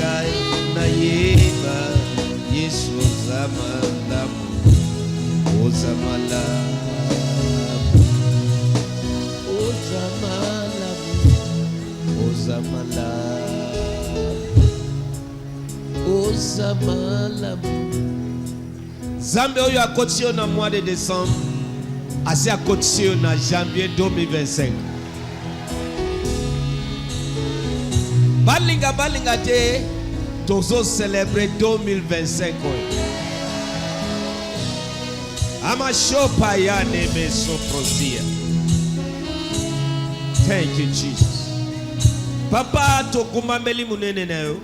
ngai nayeba Yesu ozamalamu ozamalamu ozamalamu. Zambe oyo akotisi na mois de décembre asi akotisi na janvier 2025. Balinga te tozo célébrer 2025 oyo. Ama shopa ya neme soprosia. Thank you Jesus. Papa tokumameli munene na yo.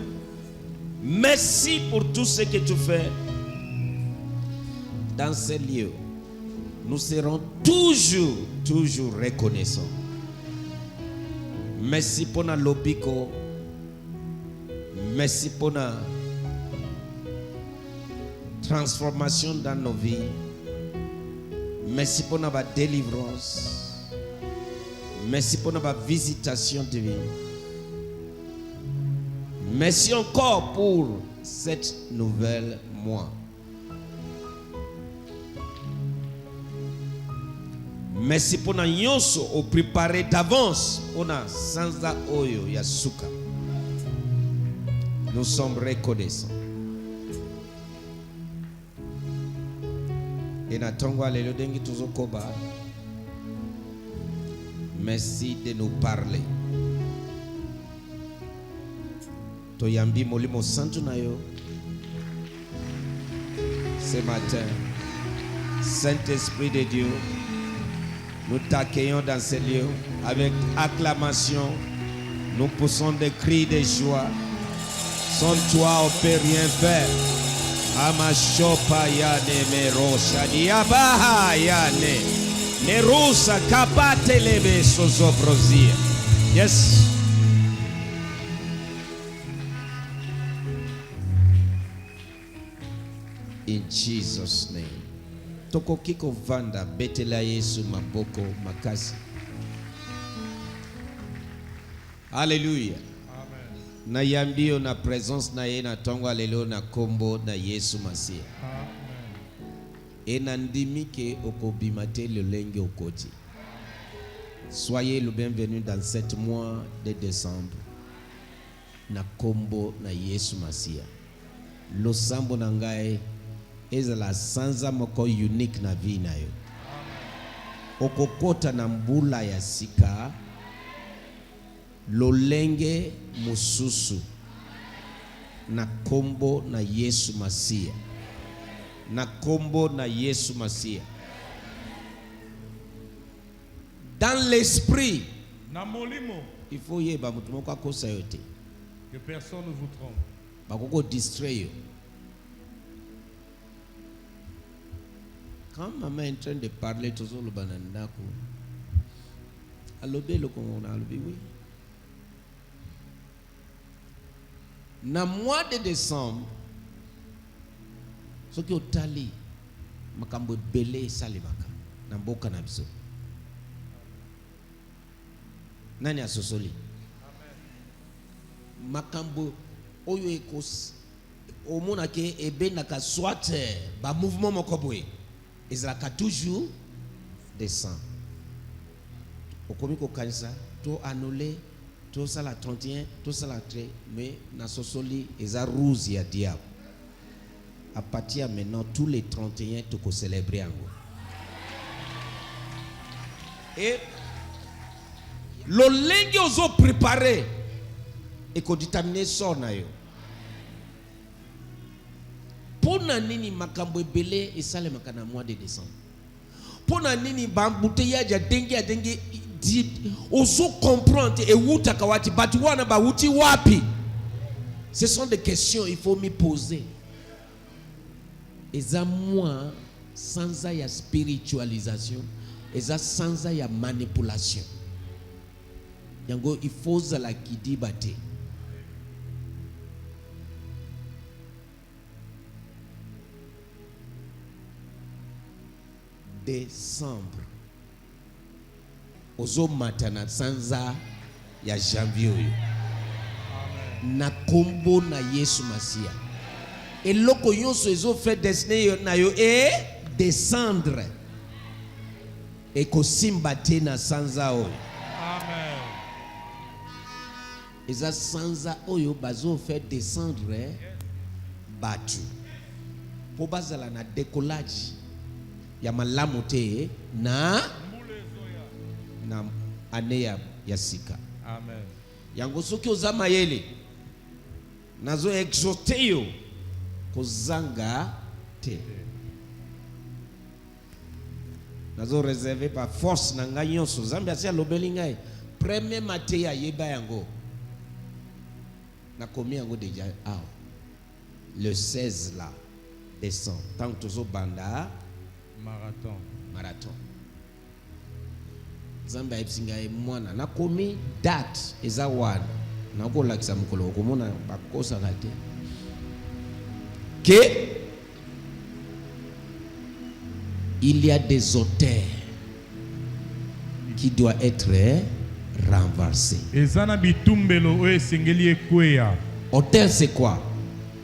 Merci pour tout ce que tu fais dans ces lieux. Nous serons toujours reconnaissants. Merci pour la lobiko. Merci pour la transformation dans nos vies. Merci pour la délivrance. Merci pour la visitation divine. Merci encore pour cette nouvelle mois. Merci pour na nyonso au préparé d'avance pour na sanza oyo ya suka. Nous sommes reconnaissants. Et na tongo alelo dengi tuzokoba. Merci de nous parler. Toyambi molimo santu na yo. Ce matin, Saint-Esprit de Dieu, nous t'accueillons dans ces lieux avec acclamation. Nous poussons des cris de joie. Sans toi, on ne peut rien faire. Amashopa yane merosha diabaha yane nerusa kapate lebe sozoprozia. Yes. In Jesus' name. Toko kiko vanda betela Yesu maboko makasi. Hallelujah. Na yambio na présence na ye na tongo alelo na kombo na Yesu Masia. Amen. Ena ndimike okobimate le lenge okoti. Soyez le bienvenu dans cet mois de décembre. Na kombo na Yesu Masia. Lo sambo na ngai ezala sanza moko unique na vie na yo. Okokota na mbula ya sika. Lolenge mususu na kombo na Yesu Masia. Na kombo na Yesu Masia. Dans l'esprit, il faut yeba mutu moko akosa yote. Que personne ne vous trompe. Bakoko distrait yo. Quand maman est en train de parler toujours le banandako. Alobe le kongo na alobe oui. Na mois de décembre, ce qui est allé, makambo belé salimaka, na mboka na biso. Nani asosoli? Makambo oyo ekos omona ke ebenaka soit ba mouvement mokobwe. Ezalaka toujours descend. Okomi ko kanisa to annuler tout ça la 31, tout ça la 3, mais na sosoli eza rouge ya diable. À partir maintenant tous les 31 tu ko célébrer ango. Et le lengi ozo préparé et ko déterminer sort na yo. Pona nini makambo ebele esale makana mois de décembre. Pona nini bambouteillage ya dengue oso comprendre et wuta kawati but wana ba wuti wapi. Ce sont des questions il faut me poser. Eza moi sans ya spiritualisation, eza sans ya manipulation. Yango il faut la kidi bate. Décembre. Ozo matana sanza ya janvier. na kombo na Yesu Masia. Et loko yonso ezo fait destiné na yo et descendre. Et ko simbate na sanza oyo. Amen. Eza sanza oyo bazo fait descendre batu. Po bazala na décollage ya malamu te na ane ya sika. Amen. Yango soki ozama yele nazo exhorte yo kozanga te. Nazo réservé par force na ngai nyonso Zambia sia lobeli ngai premier matin ya yeba yango na komi yango déjà le 16 là décembre tant tozo banda marathon Zambia epsinga mwana na komi date eza wana na ko lakisa mukolo komona bakosa kate que il y a des auteurs qui doivent être renversés. Ezana bitumbelo oyo esengeli ekweya. Auteur c'est quoi?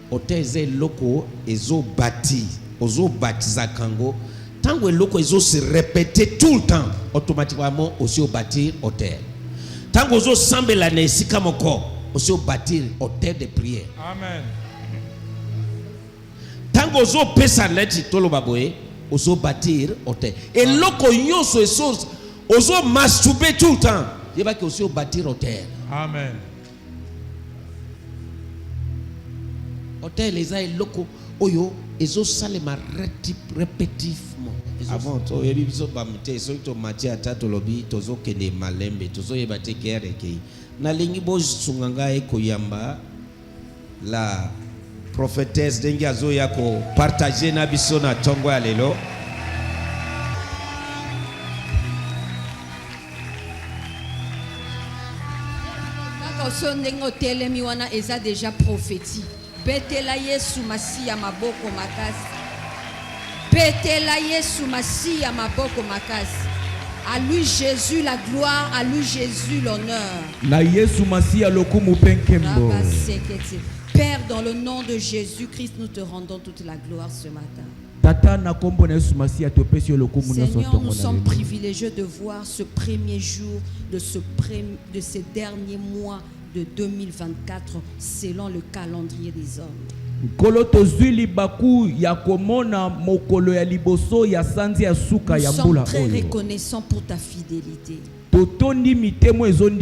Auteur c'est loko ezo bâti, ozo baptiza kango. Tant que loko ezo se répéter tout le temps, automatiquement aussi au bâtir auteur. Tant que ozo sambela na esika moko, aussi au bâtir auteur de prière. Amen. Tant que ozo pesa leti tolo baboye, ozo bâtir auteur. Et loko nyonso ezo ozo masturber tout le temps. Il va aussi au bâtir auteur. Amen. Auteur les a loko oyo ezo salema répétitivement. Avant to yebi biso bamte so to mati atatu lobi tozo kende malembe tozo yebate kere ke na lingi bo sunganga e koyamba la prophétesse dengi azo yako partager na biso na tongo ya lelo. Sondingo telemi wana eza déjà prophétique. Betela Yesu Masia maboko makasi. Betela Yesu Masia maboko makasi. À lui Jésus la gloire, à lui Jésus l'honneur. La Yesu Masia lokumu penkembo. Père, dans le nom de Jésus-Christ, nous te rendons toute la gloire ce matin. Seigneur, nous sommes privilégiés de voir ce premier jour de ces derniers mois de 2024 selon le calendrier des hommes. Nous sommes très reconnaissants pour ta fidélité. Nous sommes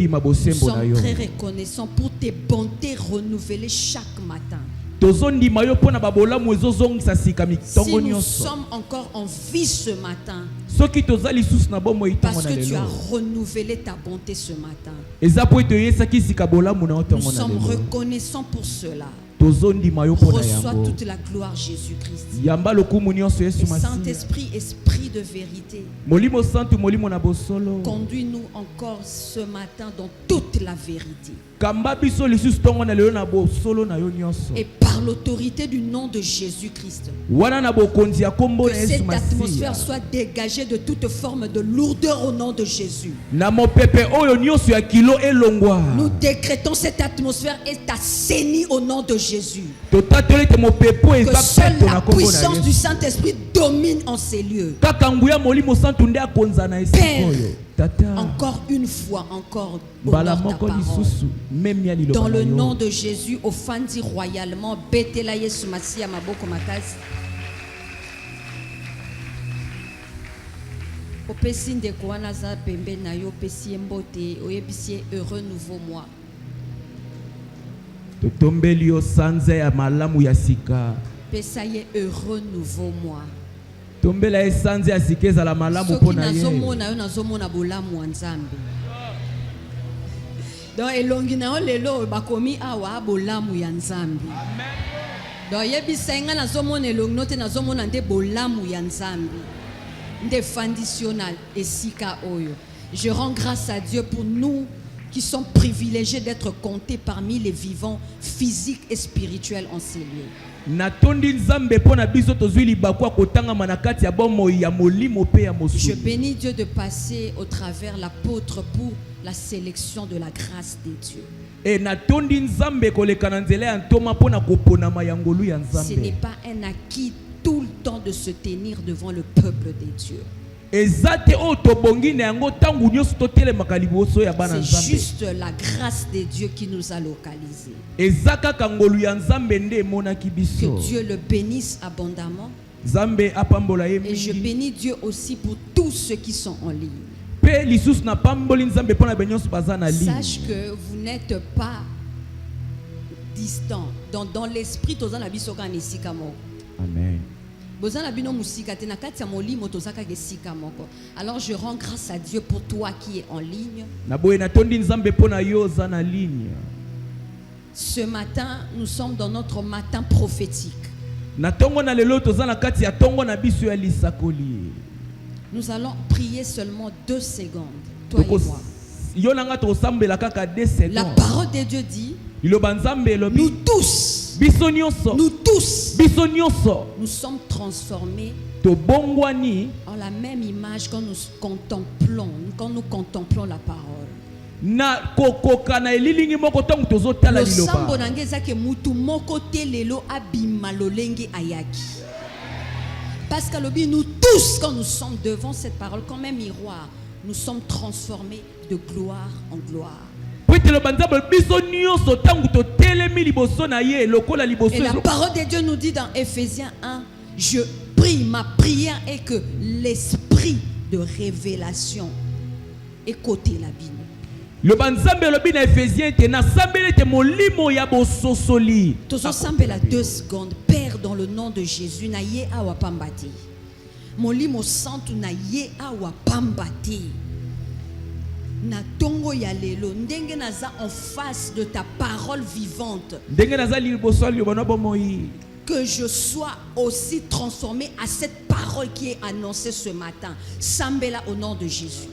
très reconnaissants pour tes bontés renouvelées chaque matin. Si nous sommes encore en vie ce matin, parce que tu as renouvelé ta bonté ce matin, nous sommes reconnaissants pour cela. Reçois toute la gloire Jésus-Christ. Saint-Esprit, Esprit de vérité, conduis-nous encore ce matin dans toute la vérité. Et par l'autorité du nom de Jésus-Christ, que cette atmosphère soit dégagée de toute forme de lourdeur au nom de Jésus. Nous décrétons cette atmosphère est assainie au nom de Jésus. Que seule la puissance du Saint-Esprit domine en ces lieux. Père, encore une fois, encore honore ta parole. Dans le nom de Jésus, offandi royalement, betela Yesu Masia maboko makasi. Opesi ndeko wana za pembe na yo pesi mbote oyebisi heureux nouveau mois. Totombelio sanze ya malamu ya sika. Pesa ye heureux nouveau mois. Tombela esanze ya sikeza la malamu pona ye. Nazomona yo nazomona bolamu wa Nzambe. Donc elongi na lelo bakomi awa bolamu ya Nzambe. Amen. Donc yebisa nga nazomona elongi note nazomona nde bolamu ya Nzambe. Nde fanditionnel esika oyo. Je rends grâce à Dieu pour nous qui sont privilégiés d'être comptés parmi les vivants physiques et spirituels en ces lieux. Je bénis Dieu de passer au travers l'apôtre pour la sélection de la grâce de Dieu. Et natondi nzambe koleka na nzela ya ntoma pona koponama ya ngolu ya Ce n'est nzambe. pas un acquis tout le temps de se tenir devant le peuple des dieux. Ezate o tobongi na yango tangu nyonso totelemaka liboso ya bana C'est nzambe. juste la grâce de Dieu qui nous a localisés. Ezaka kangolu ya nzambe nde monaki Que biso. Dieu le bénisse abondamment. Nzambe apambola ye Et je mingi. bénis Dieu aussi pour tous ceux qui sont en ligne. Pe lisusu na pamboli nzambe pona benyonso baza na ligne. Sache que vous n'êtes pas distant. Dans l'esprit, toza na biso ka nesika moko. Amen. Bozana bino musika te na kati ya molimo tozaka gesika moko. Alors je rends grâce à Dieu pour toi qui es en ligne. Na boye natondi nzambe pona yo za na ligne. Ce matin, nous sommes dans notre matin prophétique. Na tongo na lelo toza na kati ya tongo na biso ya lisakoli. Nous allons prier seulement 2 secondes, toi et moi. Yo nanga to sambela kaka 2 La secondes. parole de Dieu dit, Iloba nzambe elobi. nous tous, Biso nyonso. nous tous, Biso nyonso. nous sommes transformés To bongwani en la même image quand nous contemplons la parole. na kokoka na elilingi moko tongo tozotala Le sambo liloba. nangeza ke mutu moko te lelo abima lolenge ayaki. Parce que lobi, nous tous, quand nous sommes devant cette parole, comme un miroir, nous sommes transformés de gloire en gloire. Petelo banzambe biso nyonso tango totelemi liboso na ye lokola liboso. Et la parole de Dieu nous dit dans Éphésiens 1, je prie, ma prière est que l'esprit de révélation écoutez la Bible. Le banzambe lobi na Ephésiens te na sambele te molimo ya bososoli. Tous ensemble la 2 secondes. Père, dans le nom de Jésus, na ye awa pambati. Molimo santu na ye awa pambati. Na tongo ya lelo ndenge naza en face de ta parole vivante. Ndenge nazali liboso liloba na bomoi. Que je sois aussi transformé à cette parole qui est annoncée ce matin. Sambela au nom de Jésus.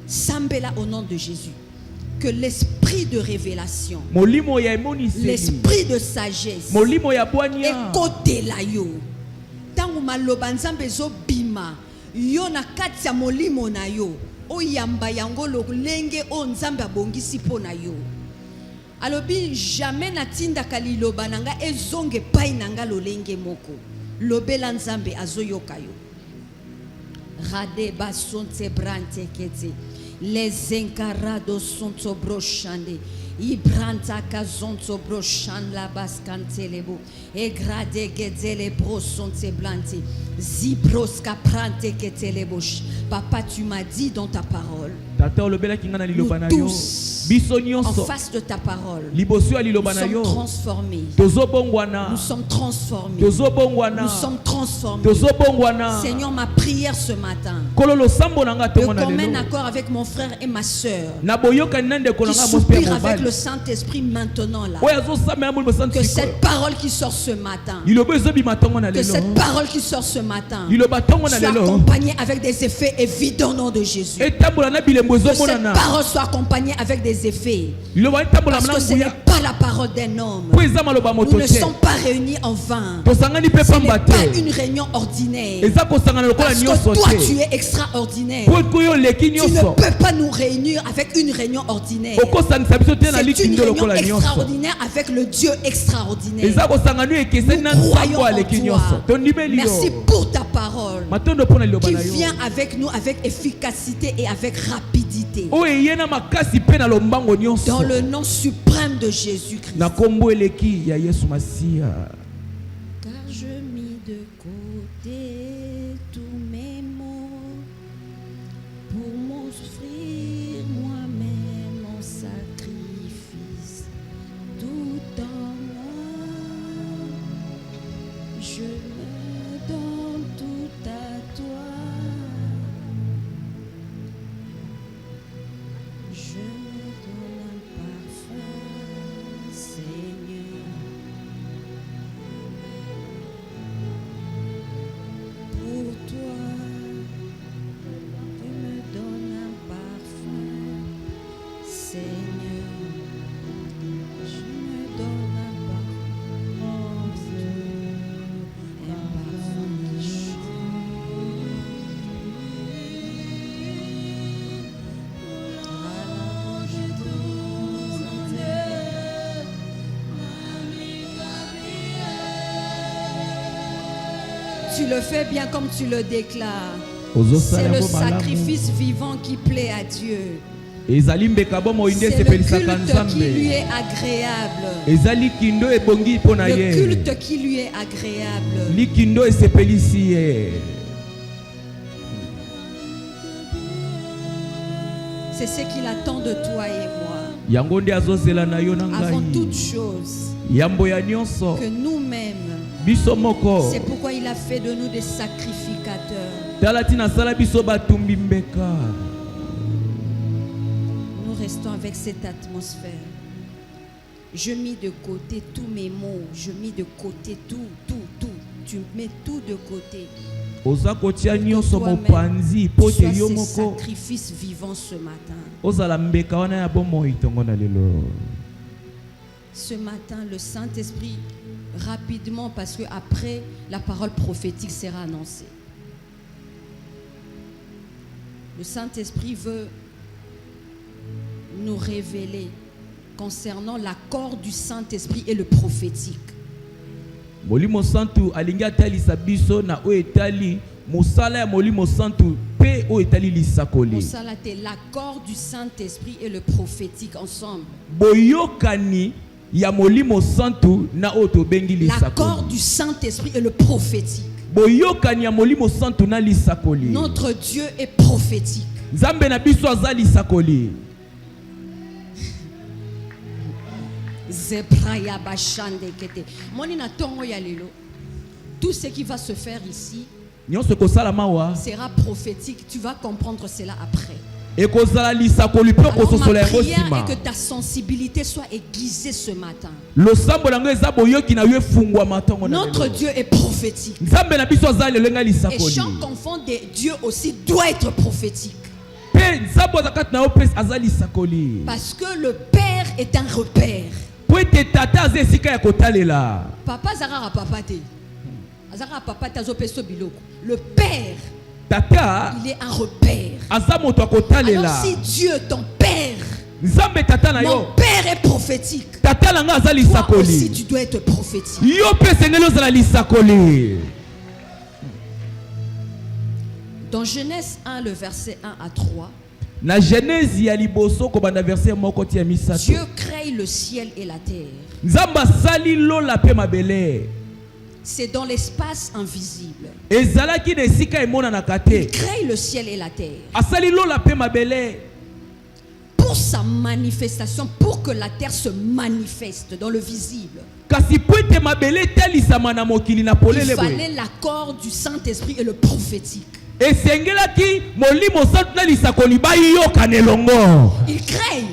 Sambela au nom de Jésus. Que l'esprit de révélation, Molimo ya emoniseli. l'esprit de sagesse, Molimo ya bwania. ekotela yo. Tangu maloba nzambe zo bima, yo na kati ya molimo na yo, oyamba yango lolenge o nzambe abongisi po na yo. Alobi jamais natinda kaliloba nanga ezonge pai nanga lolenge moko. Lobela nzambe azoyoka yo. Rade basonte brante kete. Les encarados sont brochande. Ibranta kazonto brochan la bascantelebo. E grade gedele brosonte blante. Zibroska prante ketelebosh. Papa, tu m'as dit dans ta parole. Tata olobela kinga na liloba na yo. tous, Biso En nyonso. face de ta parole, Liboso ya nous liloba na sommes yo. transformés. Tozo bongwana. Nous sommes transformés. Tozo bongwana. Nous sommes transformés. Tozo bongwana. Seigneur, ma prière ce matin, Kololo sambo nanga de tongo na commun lelo. accord avec mon frère et ma soeur, Na boyoka nande qui kolanga mo soupirent père avec le mobile. Saint-Esprit maintenant là. Oya zo samela mo santi. Que cette parole qui sort ce matin, Liloba ezobi matongo na que lelo. cette parole qui sort ce matin Liloba tongo na soit lelo. accompagnée avec des effets évidents au nom de Jésus. Etambola na bilembo Que cette ezomonana. parole soit accompagnée avec des effets. Liloba etambola Parce na que ce n'est nguya. pas la parole d'un homme. Po eza maloba Nous moto ne te. sommes pas réunis en vain. Tosangani pe Ce n'est pamba pas te. une réunion ordinaire. Eza kosangana lokola Parce nyonso que toi, tu te. es extraordinaire. Po koyo leki Tu ne nyonso. peux pas nous réunir avec une réunion ordinaire. Okosangisa biso te na C'est liki une ndo réunion lokola nyonso. extraordinaire avec le Dieu extraordinaire. Eza kosangana ekeseni na Nous croyons nsambo en aleki toi. nyonso. Tondimeli Merci yo. pour ta parole Matondo pona liloba qui na yo. vient avec nous avec efficacité et avec rapidité. Oyo eyena makasi pe na lombango nyonso. Dans le nom suprême de Jésus-Christ. Na kombo eleki ya Yesu Masia. Car je mis de côté tous mes maux pour m'offrir moi-même en sacrifice tout en moi. Je me donne tout à toi. Je me donne un parfum, Seigneur. Tu le fais bien comme tu le déclares. Ozo C'est sala le yango malamu. sacrifice vivant qui plaît à Dieu. Ezali mbeka bomo inde C'est le sepelisaka culte qui Nzambe. lui est agréable. Ezali kindo ebongi mpo na Le ye. culte qui lui est agréable. Likindo esepelisi ye. C'est ce qu'il attend de toi et moi. Yango nde azozela na yo na Avant ngai. toute chose, Yambo ya nyonso. que nous-mêmes, Biso moko. c'est pourquoi il a fait de nous des sacrificateurs. Tala tina sala biso batumbi mbeka. Nous restons avec cette atmosphère. Je mets de côté tous mes mots. Je mets de côté tout. Tu mets tout de côté. Oza kotia nyonso Toi-même, mopanzi pote sois yo ces moko. sacrifices vivants ce matin. Ozala mbeka wana ya bomo itongo na lelo. Ce matin, le Saint-Esprit, rapidement, parce que après, la parole prophétique sera annoncée. Le Saint-Esprit veut nous révéler concernant l'accord du Saint-Esprit et le prophétique. Molimo santu alingi atalisa biso na o etali mosala ya molimo santu pe o etali lisakoli. Mosala te, l'accord du Saint-Esprit et le prophétique ensemble. Boyokani ya molimo santu na o tobengi L'accord lisakoli. du Saint-Esprit et le prophétique. Boyokani ya molimo santu na lisakoli. Notre Dieu est prophétique. Nzambe na biso aza lisakoli. Zebraya bashande kete. Moni na tongo ya lelo. Tout ce qui va se faire ici Nyonso kosala mawa sera prophétique. Tu vas comprendre cela après. ekozala lisakoli pe Alors ma kososola yango prière sima. est que ta sensibilité soit aiguisée ce matin. Losambo nango eza boyoki na yo efungwa matongo na Notre lelo. Dieu est prophétique. Nzambe na biso aza lelo nga Et lisakoli. chaque enfant de Dieu aussi doit être prophétique. Pe nzambe azakati na yo pe aza lisakoli. Parce que le Père est un repère. Po ete tata aza esika ya kotalela. Papa Zara papa te. Azara papa tazo peso biloko. Le Père, Tata il est un repère. aza moto Alors akotalela. si Dieu, ton Père, Nzambe tata na mon yo. Père est prophétique, Tata na nga aza toi aussi lisakoli. tu dois être prophétique. Yo pe sengeli ozala lisakoli. Dans Genèse 1, le verset 1 à 3, Na Genèse ya liboso ko banda verset moko ti ya misato. Dieu crée le ciel et la terre. Nzambe asali lola pe mabele. C'est dans l'espace invisible. Ezalaki na esika emonanaka Il te. crée le ciel et la terre Asali lola pe mabele. pour sa manifestation, pour que la terre se manifeste dans le visible. Kasi po ete mabele etalisama na mokili na Il polele boye. fallait l'accord du Saint-Esprit et le prophétique. Esengelaki molimo santu na lisakoli bayokana elongo. Il crée,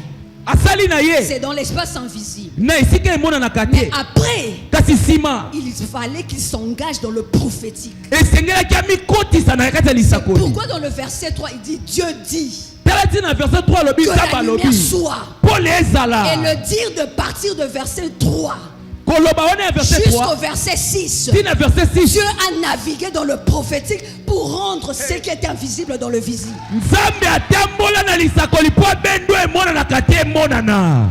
Asali na ye c'est dans l'espace invisible. na esika emonanaka Mais te. après, Kasi nsima il fallait qu'il s'engage dans le prophétique. esengelaki amikotisa na kati ya lisakoli. Pourquoi dans le verset 3, il dit Dieu dit Tala ti na verset 3 lobi que nzambe la lumière alobi. soit. Pole ezala. Et le dire de partir de verset 3 Koloba wana ya verset jusqu'au 3. verset 6. Tina verset 6. Dieu a navigué dans le prophétique pour rendre ce qui est invisible dans le visible. Nzambe atambola na lisakoli po bendo emonanaka te emonana.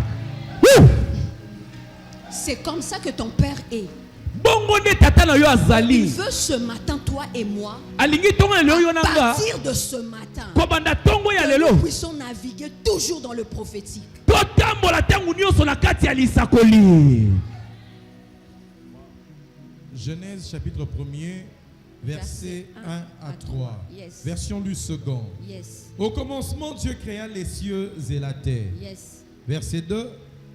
C'est comme ça que ton Père est. Bongo nde tata na yo Il azali. veut ce matin, toi et moi, Alingi tongo na lelo yo à nanga. partir de ce matin, Ko banda tongo ya que lelo. nous puissions naviguer toujours dans le prophétique. Totambola tangu nyonso na kati ya lisakoli. Genèse chapitre 1er, verset 1 à 3. Yes. Version du second. Yes, Au commencement, Dieu créa les cieux et la terre. yes. Verset 2.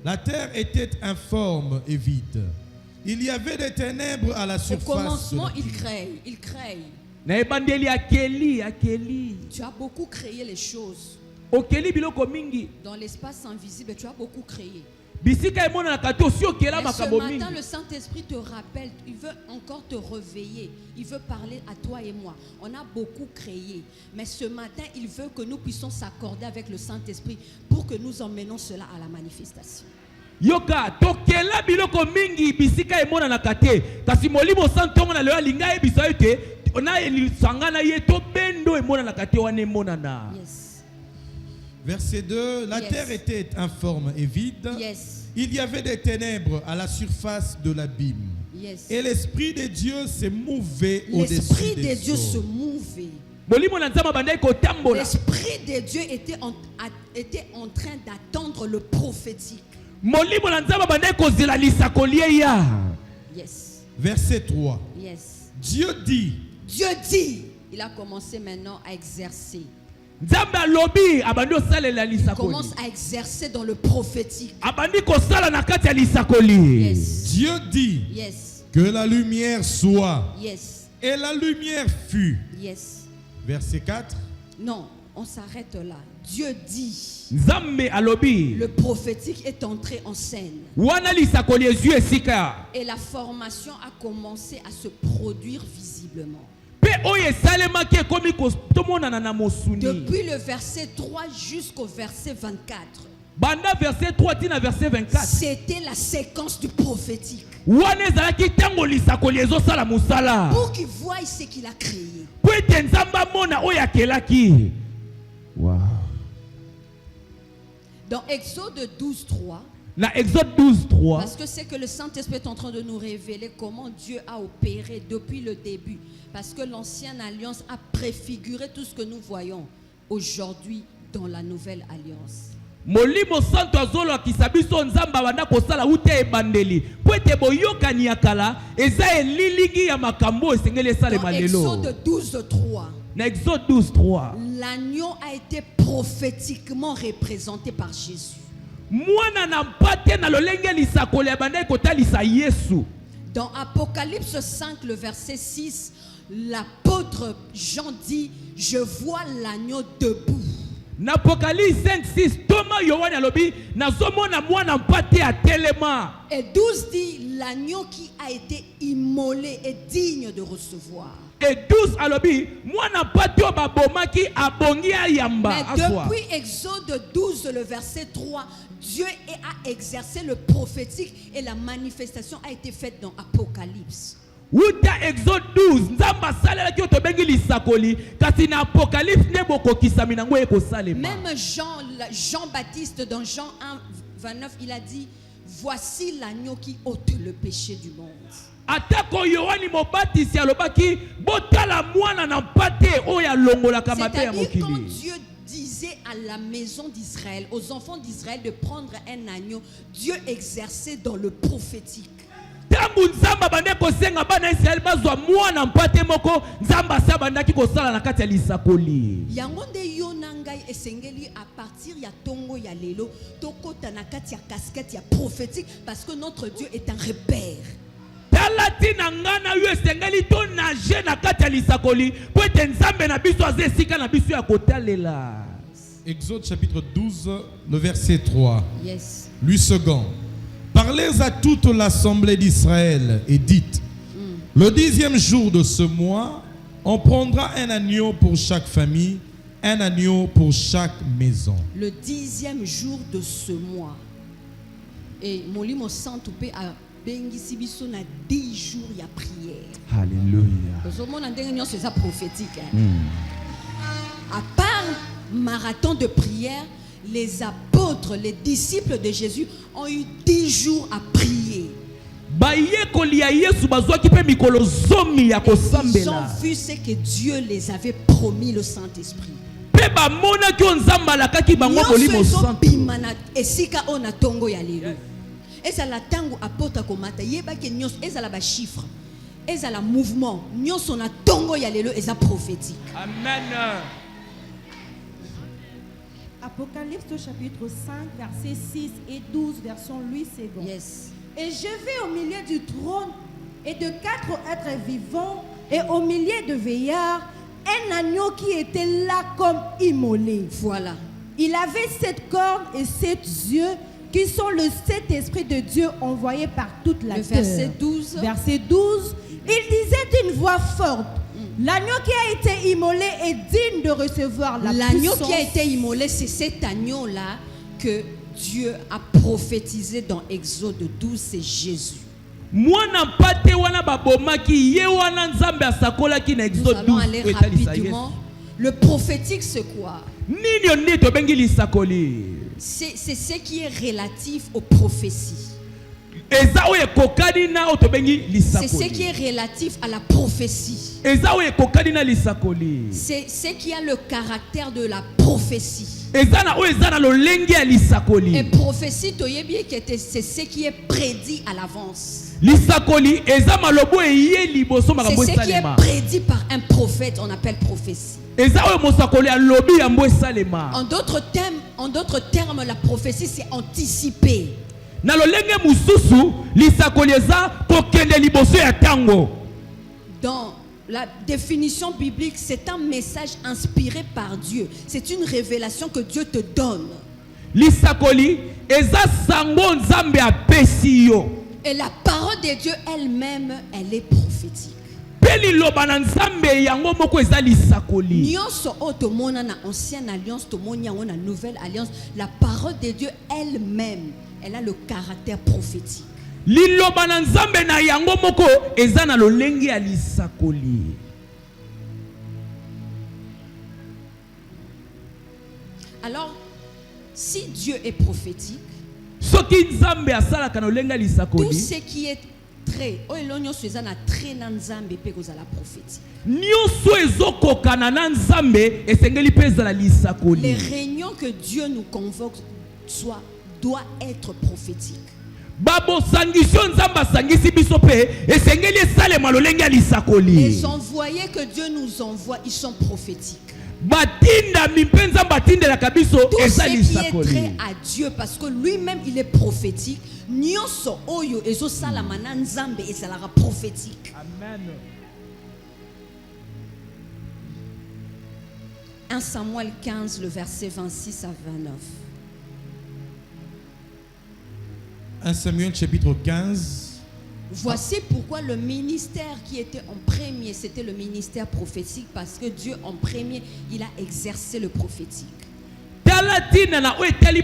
La terre était informe et vide. Il y avait des ténèbres à la Au surface. commencement, de la il terre. crée, il crée. Na ebandeli akeli. Tu as beaucoup créé les choses. Okeli biloko mingi. Dans l'espace invisible, tu as beaucoup créé. Bisika emonanaka te osi okela Mais ce makambo matin, mingi. le Saint-Esprit te rappelle, il veut encore te réveiller. Il veut parler à toi et moi. On a beaucoup créé. Mais ce matin, il veut que nous puissions s'accorder avec le Saint-Esprit pour que nous emmenons cela à la manifestation. Yoka tokela biloko mingi bisika emonanaka te. Kasi molimo santongo na lelo alinga ebisa ete ona elisanga na ye to bendo emonanaka te wana emonana. Yes. Verset 2. La Yes. terre était informe et vide. Yes. Il y avait des ténèbres à la surface de l'abîme. Yes. Et l'Esprit de Dieu se mouvait au-dessus L'Esprit des de Dieu se eaux. mouvait. molimo na nzambe abandaki kotambola. L'Esprit de Dieu était en train d'attendre le prophétique. Molimo na nzambe abandaki kozela lisakoli eya. Yes. Verset 3. Yes. Dieu dit, Dieu dit, il a commencé maintenant à exercer. Nzambe alobi abandi osalela Il lisakoli. commence à exercer dans le prophétique. Abandi kosala na kati ya lisakoli. Yes. Dieu dit Yes. que la lumière soit. Yes. Et la lumière fut. Yes. Verset 4. Non, on s'arrête là. Dieu dit, Nzambe alobi. le prophétique est entré en scène. Wana lisakoli ezwi esika. Et la formation a commencé à se produire visiblement. Pe oyo esalemaki ekomi tomonana na mosuni. Depuis le verset 3 jusqu'au verset 24. Banda verset 3 tina verset 24. C'était la séquence du prophétique. Wana ezalaki ntango lisakoli ezosala mosala. Pour qu'il voie ce qu'il a créé. Po ete nzambe amona oyo akelaki. Wow. Dans Exode 12:3, Na Exode 12:3. parce que c'est que le Saint-Esprit est en train de nous révéler comment Dieu a opéré depuis le début. Parce que l'ancienne alliance a préfiguré tout ce que nous voyons aujourd'hui dans la nouvelle alliance. Molimo santo azolakisa biso nzambe abanda kosala ute ebandeli po ete boyokani ya kala eza elilingi ya makambo esengeli Dans esalema lelo. Exode 12:3, Na Exode 12:3. l'agneau a été prophétiquement représenté par Jésus. Mwana na mpate na lolenge lisakoli abanda kotalisa Yesu. Dans Apocalypse 5, le verset 6, l'apôtre Jean dit, je vois l'agneau debout. Na Apocalypse 5:6 Thomas Yohane alobi nazomona mwana mpate ya telema. Et 12 dit, l'agneau qui a été immolé est digne de recevoir. Et 12 alobi mwana mpate oyo babomaki abongi ayamba Mais azwa. depuis Exode 12, le verset 3, Dieu a exercé le prophétique et la manifestation a été faite dans Apocalypse. Uta Exode 12 nzamba asalelaki oyo tobengi lisakoli kasi na Apocalypse nde bokokisami nango ekosalema. Même Jean-Baptiste dans Jean 1, 29, il a dit, voici l'agneau qui ôte le péché du monde. Atako Yohani mobatisi alobaki botala mwana na mpate oyo alongolaka mabe ya C'est-à-dire quand mokili. Dieu disait à la maison d'Israël, aux enfants d'Israël de prendre un agneau, Dieu exerçait dans le prophétique. Tangu nzamba bande kosenga bana Israel bazwa mwana mpate moko nzamba sa bandaki kosala na kati ya lisakoli. Yango nde yo na ngai esengeli à partir ya tongo ya lelo tokota na kati ya casquette ya prophétique parce que notre Dieu est un repère. Talati na ngana yo esengeli to nage na kati ya lisakoli po ete nzambe na biso aza esika na biso ya kotalela. Exode chapitre 12, le verset 3. Yes. Lui second. Parlez à toute l'assemblée d'Israël et dites, le 10e jour de ce mois, on prendra un agneau pour chaque famille, un agneau pour chaque maison. Le 10e jour de ce mois. Et Molimo Santoupé a bengisi biso na 10 jours ya prière. Alléluia. Ozomona ndenge nyonso eza prophétique. À part marathon de prière, les apôtres, les disciples de Jésus ont eu 10 jours à prier. Bayekoli ya Yesu bazwaki pe mikolo zomi ya Ils ont kosambela. vu ce que Dieu les avait promis, le Saint-Esprit. Pe bamonaki oyo nzambe alakaki bango kolimo Nyonso santo. ezobima na esika oyo na tongo ya lelo. Ezala tango apôtre komata yebaki nyonso ezala ba chiffre. Ezala mouvement nyonso na tongo ya lelo eza prophétique. Amen. Apocalypse au chapitre 5, versets 6 et 12, version Louis II. Yes. Et je vis au milieu du trône et de 4 êtres vivants et au milieu de veillards un agneau qui était là comme immolé. Voilà. Il avait 7 cornes et 7 yeux qui sont le 7 esprits de Dieu envoyés par toute la Le terre. verset 12. Verset 12, il disait d'une voix forte, l'agneau qui a été immolé est digne de recevoir la L'agneau puissance. qui a été immolé, c'est cet agneau-là que Dieu a prophétisé dans Exode 12, c'est Jésus. Mwana mpate wana babomaki ye wana nzambe asakolaki na Nous Exode allons 12 aller etalisa rapidement. Yesu. Le prophétique, c'est quoi? Nini oni tobengi lisakoli? C'est ce qui est relatif aux prophéties. eza oyo ekokani na oyo tobengi C'est ce qui lisakoli. est relatif à la prophétie. Eza oyo ekokani na lisakoli. C'est ce qui a le caractère de la prophétie. Eza na oyo eza na lolenge ya Et lisakoli. prophétie, c'est ce qui est prédit à l'avance. Lisakoli eza malobo eye liboso C'est makambo ce qui est esalema. prédit par un prophète, on appelle prophétie. Eza oyo mosakoli alobi yango esalema. En d'autres termes, la prophétie, c'est anticiper. Na lolenge mususu lisakoli eza kokende liboso ya tango. Dans la définition biblique, c'est un message inspiré par Dieu. C'est une révélation que Dieu te donne. Lisakoli eza sango nzambe apesi yo. Et la parole de Dieu elle-même, elle est prophétique. Pe liloba na nzambe yango moko eza lisakoli. Nyonso oyo tomona na ancienne alliance, tomoni yango na nouvelle alliance, la parole de Dieu elle-même, elle a le caractère prophétique. Liloba na nzambe na yango moko eza na lolenge ya lisakoli. Alors, si Dieu est prophétique, Soki nzambe asalaka na lolenge ya tout lisakoli, ce qui est trait, oyo nyonso eza na trait na nzambe pe kozala prophétique. nyonso ezokokana na nzambe esengeli mpe ezala Les lisakoli. réunions que Dieu nous convoque doit être prophétique. Babosangisi oyo nzambe asangisi biso mpe esengeli esalema lolenge ya lisakoli. Les envoyés que Dieu nous envoie, ils sont prophétiques. batindami mpe nzambe atindelaka biso Tout eza ce qui est lisakoli. trait à Dieu, parce que lui-même il est prophétique. Nyonso oyo ezosalama na nzambe ezalaka prophétique. Amen. 1 Samuel 15, le verset 26 à 29. 1 Samuel chapitre 15. Voici pourquoi le ministère qui était en premier, c'était le ministère prophétique, parce que Dieu en premier, il a exercé le prophétique. tala tina na oyo etali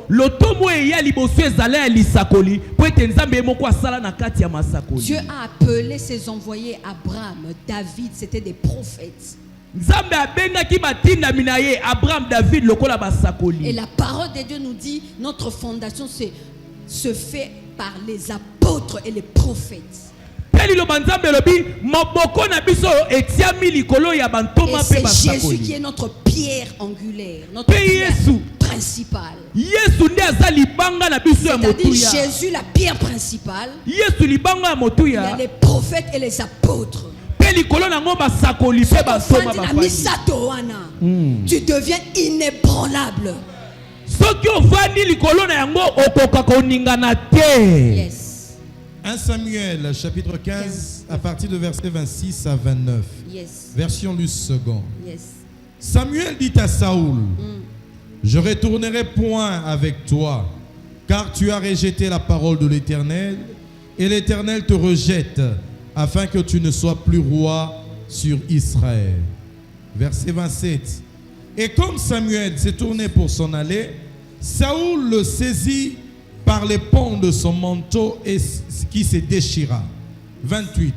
lotomo eya liboso ezala ya lisakoli po ete nzambe ye moko asala na kati ya masakoli. Dieu a appelé ses envoyés Abraham, David, c'était des prophètes. nzambe abengaki batindami na ye Abraham, David lokola basakoli. Et la parole de Dieu nous dit, notre fondation se fait par les apôtres et les prophètes. Pe liloba nzambe lobi maboko na biso etiami likolo ya bantoma Et pe c'est Jésus basakoli. qui est notre pierre angulaire, notre Pe pierre Yesu. principale. Yesu nde aza libanga na biso ya C'est-à-dire motuya. Jésus, la pierre principale. Yesu libanga ya Il y a motuya. les prophètes et les apôtres. Pe likolo nango basakoli pe bantoma Ofandi na bafandi. misato wana, tu deviens inébranlable. Soki ovandi likolo na yango okoka koningana te. Yes. 1 Samuel chapitre 15 à partir de verset 26 à 29. Yes. Version Luce second. Yes. Samuel dit à Saoul, je retournerai point avec toi, car tu as rejeté la parole de l'Éternel, et l'Éternel te rejette, afin que tu ne sois plus roi sur Israël. Verset 27. Et comme Samuel s'est tourné pour s'en aller, Saoul le saisit par les pans de son manteau et qui se déchira. 28.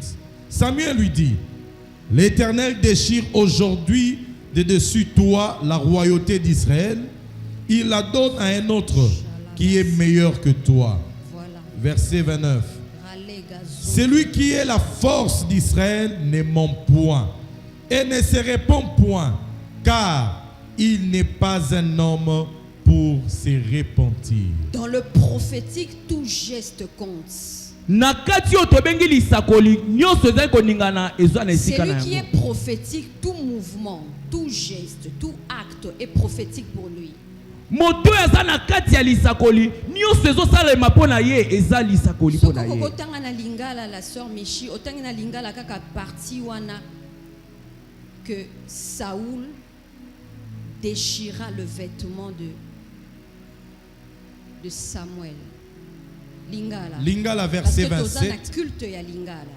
Samuel lui dit, l'Éternel déchire aujourd'hui de dessus toi la royauté d'Israël. Il la donne à un autre qui est meilleur que toi. Voilà. Verset 29. Râler, gazon. Celui qui est la force d'Israël ne ment point et ne se répand point, car il n'est pas un homme pour se repentir. Dans le prophétique, tout geste compte. Na kati oyo tobengi lisakoli nyonso ezali koningana ezwa na esika Celui na qui est yango. prophétique, tout mouvement, tout geste, tout acte est prophétique pour lui. Moto oyo aza na kati ya lisakoli nyonso ezosalema mpo na ye eza lisakoli mpo na Soko ye. kotanga na lingala la sœur Michi, otangi na lingala kaka parti wana que Saoul déchira le vêtement de Samuel. Lingala. Lingala, Parce verset que toza na 27. culte ya lingala.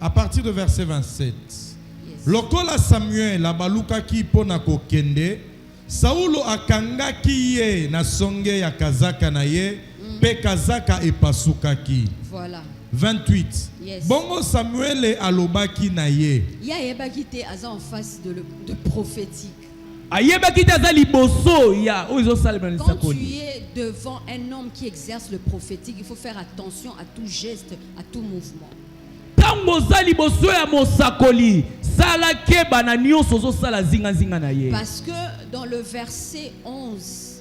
À partir de verset 27. Yes. Lokola Samuel abalukaki pona kokende, Saulo akangaki ye na songe ya kazaka na ye, pe kazaka epasukaki. Voilà. 28. Yes. Bongo Samuel alobaki na ye. Ya yebaki te aza en face de prophétique. Quand tu es devant un homme qui exerce le prophétique, il faut faire attention à tout geste, à tout mouvement. Parce que dans le verset 11,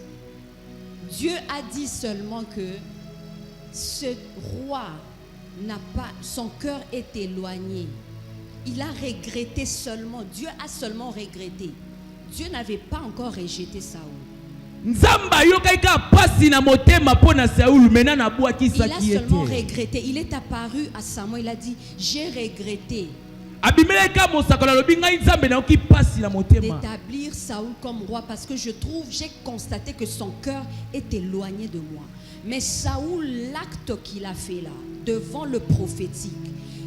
Dieu a dit seulement que ce roi n'a pas, son cœur est éloigné. Il a regretté seulement, Dieu a seulement regretté. Dieu n'avait pas encore rejeté Saoul. Il a seulement regretté. Il est apparu à Samuel, il a dit, j'ai regretté d'établir Saoul comme roi parce que j'ai constaté que son cœur est éloigné de moi. Mais Saoul, l'acte qu'il a fait là, devant le prophétique,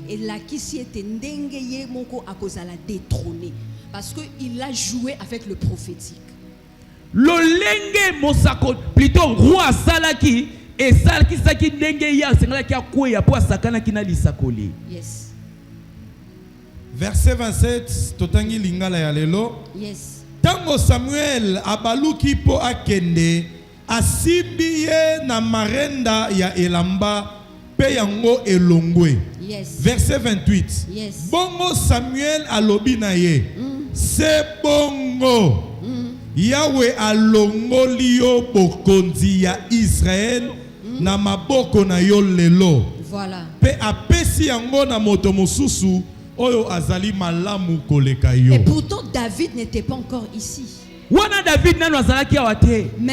et là qui s'y était ndengeye moko à cause à la détrôner parce qu'il a joué avec le prophétique. Lolenge mosako plutôt roi salaki et salaki saki ndenge ya sengala ki akweya po sakana kina lisakoli. Yes. Verset 27 totangi lingala ya lelo. Yes. Tango Samuel abaluki po akende asibiye na marenda ya elamba pe yango elongwe. Yes. Verset 28. Yes. Bongo Samuel alobi na ye. C'est bongo. Yahweh alongoli yo bokonzi ya Israël na maboko na yo lelo. Voilà. Pe apesi yango na moto mosusu oyo azali malamu koleka yo. Et pourtant David n'était pas encore ici. Mais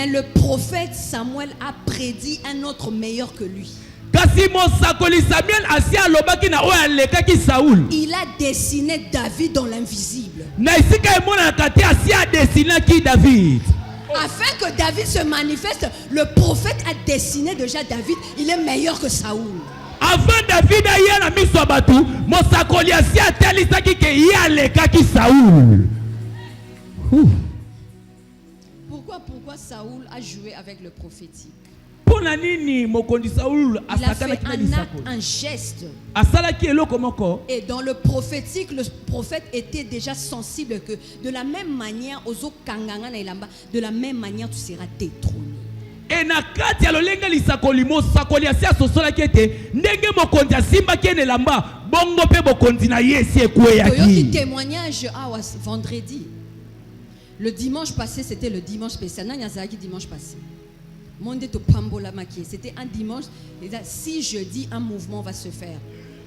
le prophète Samuel a prédit un autre meilleur que lui. Il a dessiné David dans l'invisible. Afin que David se manifeste, le prophète a dessiné déjà David. Il est meilleur que Saoul. Avant David aye na miso abatu, mosakoli asia telisaki ke yalekaki Saoul. Pourquoi Saoul a joué avec le prophétique? Il a fait un geste. Et dans le prophétique, le prophète était déjà sensible que de la même manière, de la même manière tu seras détrôné. Et na kati ya lolenga lisakoli mosakoli asia sosola kete ndenge mokonzi asimba kene lamba bongo pe bokonzi na yesi ekweyaki. Toyoki témoignage vendredi. Le dimanche passé, c'était le dimanche spécial. Nanyazaki dimanche passé. Monde to pambola makie. C'était un dimanche. Si jeudi, un mouvement va se faire.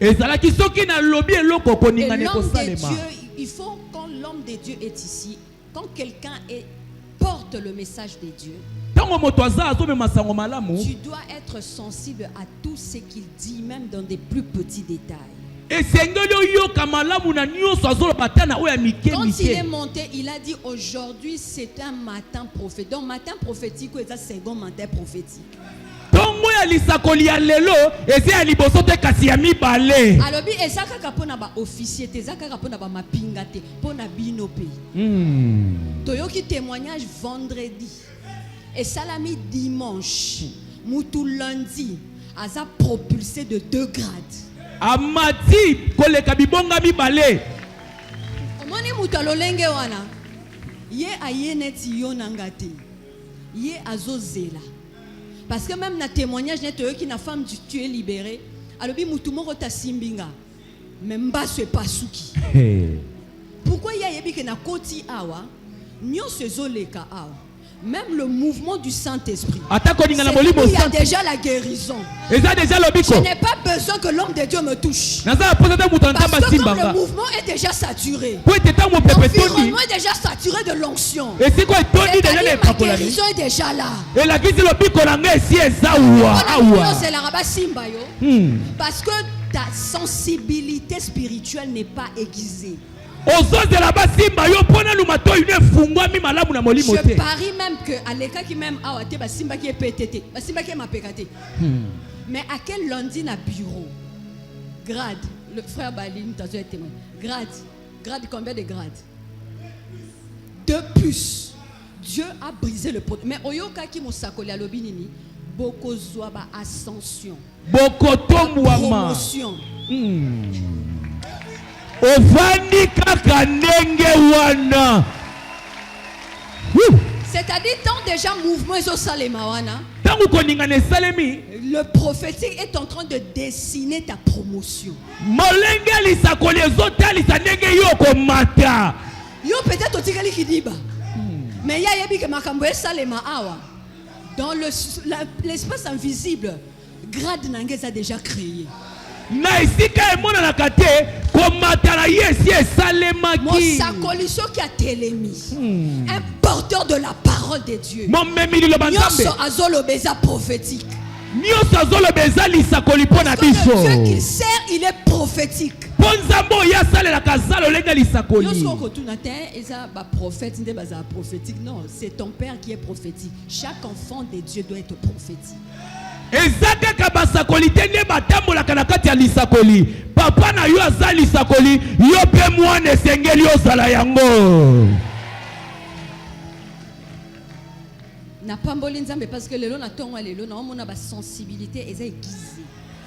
Et l'homme de Dieu, il faut quand l'homme de Dieu est ici, quand quelqu'un porte le message de Dieu, tu dois être sensible à tout ce qu'il dit, même dans des plus petits détails. Quand il est monté, il a dit aujourd'hui c'est un matin prophétique. Donc matin prophétique, c'est un second matin prophétique. Alors, ezaka pona ba officier, ezaka pona ba mapingate, pona binope. Toyoki témoignage vendredi. Et salami dimanche, mutu lundi, aza propulsé de 2 grades. Amati koleka bibonga mibale. Omoni mutu alolenge wana. Ye ayeneti yonangate. Ye azozela. Parce que même na témoignage neto qui na femme tu es libérée. Alobi mutu moko ta simbinga. Memba se pasuki. Pourquoi ya yebi ke na koti awa? Nyo se zoleka awa. Même le mouvement du Saint-Esprit. Il y a déjà la guérison. Je n'ai pas besoin que l'homme de Dieu me touche. Parce que comme le mouvement est déjà saturé, l'environnement est déjà saturé de l'onction. Et ma guérison est déjà là. Parce que ta sensibilité spirituelle n'est pas aiguisée. Je parie même que à l'écart qui même a été basimba qui est pété, basimba qui m'a pécaté. Mais à quel lundi na bureau? Grade, le frère Balim t'as été témoin. Grade combien de grades? 2 plus. Dieu a brisé le pot. Mais oyoka ki mosakoli alobinini, boko zoaba ascension. Boko tomwama. Promotion. Ovandi kaka ndenge wana. C'est-à-dire, tant déjà mouvement est au Salemawana, Tangu koningana esalemi. le prophétique est en train de dessiner ta promotion. Molenge lisakoli ezotalisa ndenge yo komata. Yo peut-être otikali kidiba. Mais ya yebi ke makambo esalema awa. Dans l'espace invisible, grade nangeza déjà créé. Na esika emonanaka te komata na ye esi esalemaki. Mosakoli soki atelemi. Un porteur de la parole de Dieu. Momemi liloba nzambe. Nyonso azolobeza prophétique. Nyonso azoloba eza lisakoli mpo na Parce que le biso. Dieu qu'il sert, il est prophétique. Mpo nzambe oyo asalelaka zala olenga lisakoli. Nyonso kotuna te eza ba prophète nde baza prophétique. Non, c'est ton père qui est prophétique. Chaque enfant de Dieu doit être prophétique. Eza kaka basakoli te nde batambolaka na kati ya lisakoli. Papa na yo aza lisakoli, yo mpe mwana esengeli ozala yango. Na pamboli nzambe parce que lelo na tongo lelo na omona ba sensibilité eza aiguisée.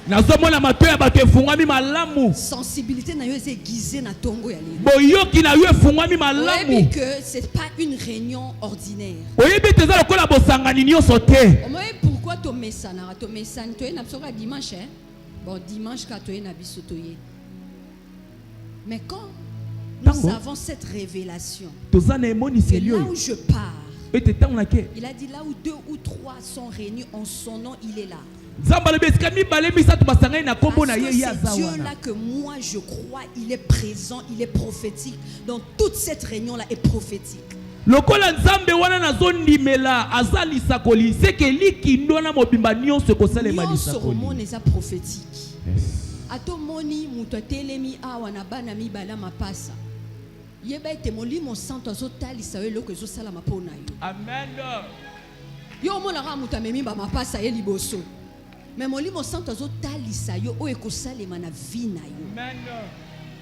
Nazomona mato ya bato efungwami malamu. Sensibilité na yo eza aiguisée na tongo ya lelo. Boyoki na yo efungwami Oyebi malamu. que c'est pas une réunion ordinaire. Oyebi te eza lokola bosangani nyonso te. Omoye pourquoi to mesana to mesani to na biso ka dimanche hein? Bon dimanche ka to na biso to ye. Mais quand nous Tango. avons cette révélation, Toza na emonisi et là elio. où je pars, Ete tango na ke. il a dit là où 2 ou 3 sont réunis en son nom, il est là. Nzambe alobi esika mibale misato basangani na kombo na Parce ye que ye c'est aza Dieu-là wana. que moi je crois, il est présent, il est prophétique. Donc toute cette réunion-là est prophétique. Lokola nzambe wana nazondimela aza lisakoli seke likindo na mobimba nyonso ekosalema Nyonso lisakoli. romone eza prophétique. Ato moni muto telemi awa na bana mibala mapasa. Yeba ete molimo santo azotalisa yo eloko ezosalama mpo na yo. Amen. Yo omonaka muto amemi ba mapasa ye liboso. Mais molimo santo azotalisa yo oyo ekosalema na vie na yo. Amen.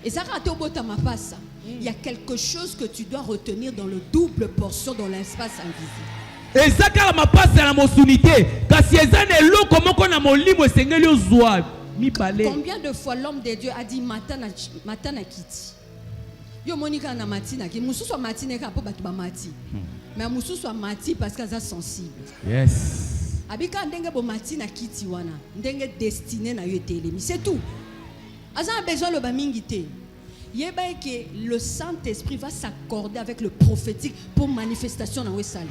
Et ça, quand tu obota mapasa, il y a quelque chose que tu dois retenir dans le double portion dans l'espace invisible. Ezaka mapasa na mosunité kasi eza na eloko moko na molimo esengeli ozwa mibale. Combien de fois l'homme de Dieu a dit matana kiti? Yo monika na matina ki mususu wa matine ka po batu ba mati. Mais mususu wa mati parce que ça sensible. Yes. Abika ndenge bo matina kiti wana, ndenge destiné na yo etelemi, c'est tout. Aza a besoin le ba mingi te. Yeba que le Saint-Esprit va s'accorder avec le prophétique pour manifestation na wesali.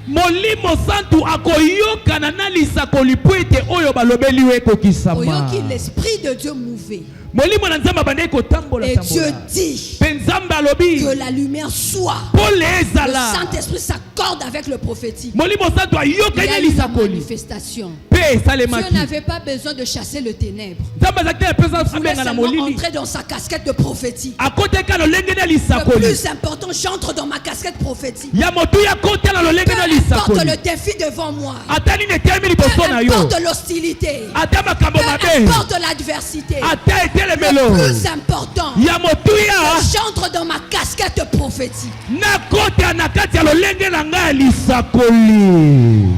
Molimo santu akoyokana na lisakoli po ete oyo balobeli we kokisama. Oyoki l'Esprit de Dieu mouvé. Molimo na nzamba bande kotambola Et Dieu tambola. dit Penzamba alobi que la lumière soit. pole Le ezala. Saint-Esprit s'accorde avec le prophétique. Molimo santu Il y ayokana a eu la lisakoli. manifestation. Pe Dieu salemaki. n'avait pas besoin de chasser le ténèbre. Nzamba zakte pesa Il fulenga avait na seulement molili. entré dans sa casquette de prophétique. Akote ka lolenge na Le lisakoli. plus important, j'entre dans ma casquette prophétique. Ya motu ya kote na lolenge Peu na importe lisakoli. le défi devant moi. Atani ne temi Peu liboso na yo. importe l'hostilité. Ata makambo Peu mabe. importe l'adversité. Ata Le etelemelo. plus important, Ya motu ya j'entre dans ma casquette prophétique. na kote na kati ya lolenge na ngai ya lisakoli.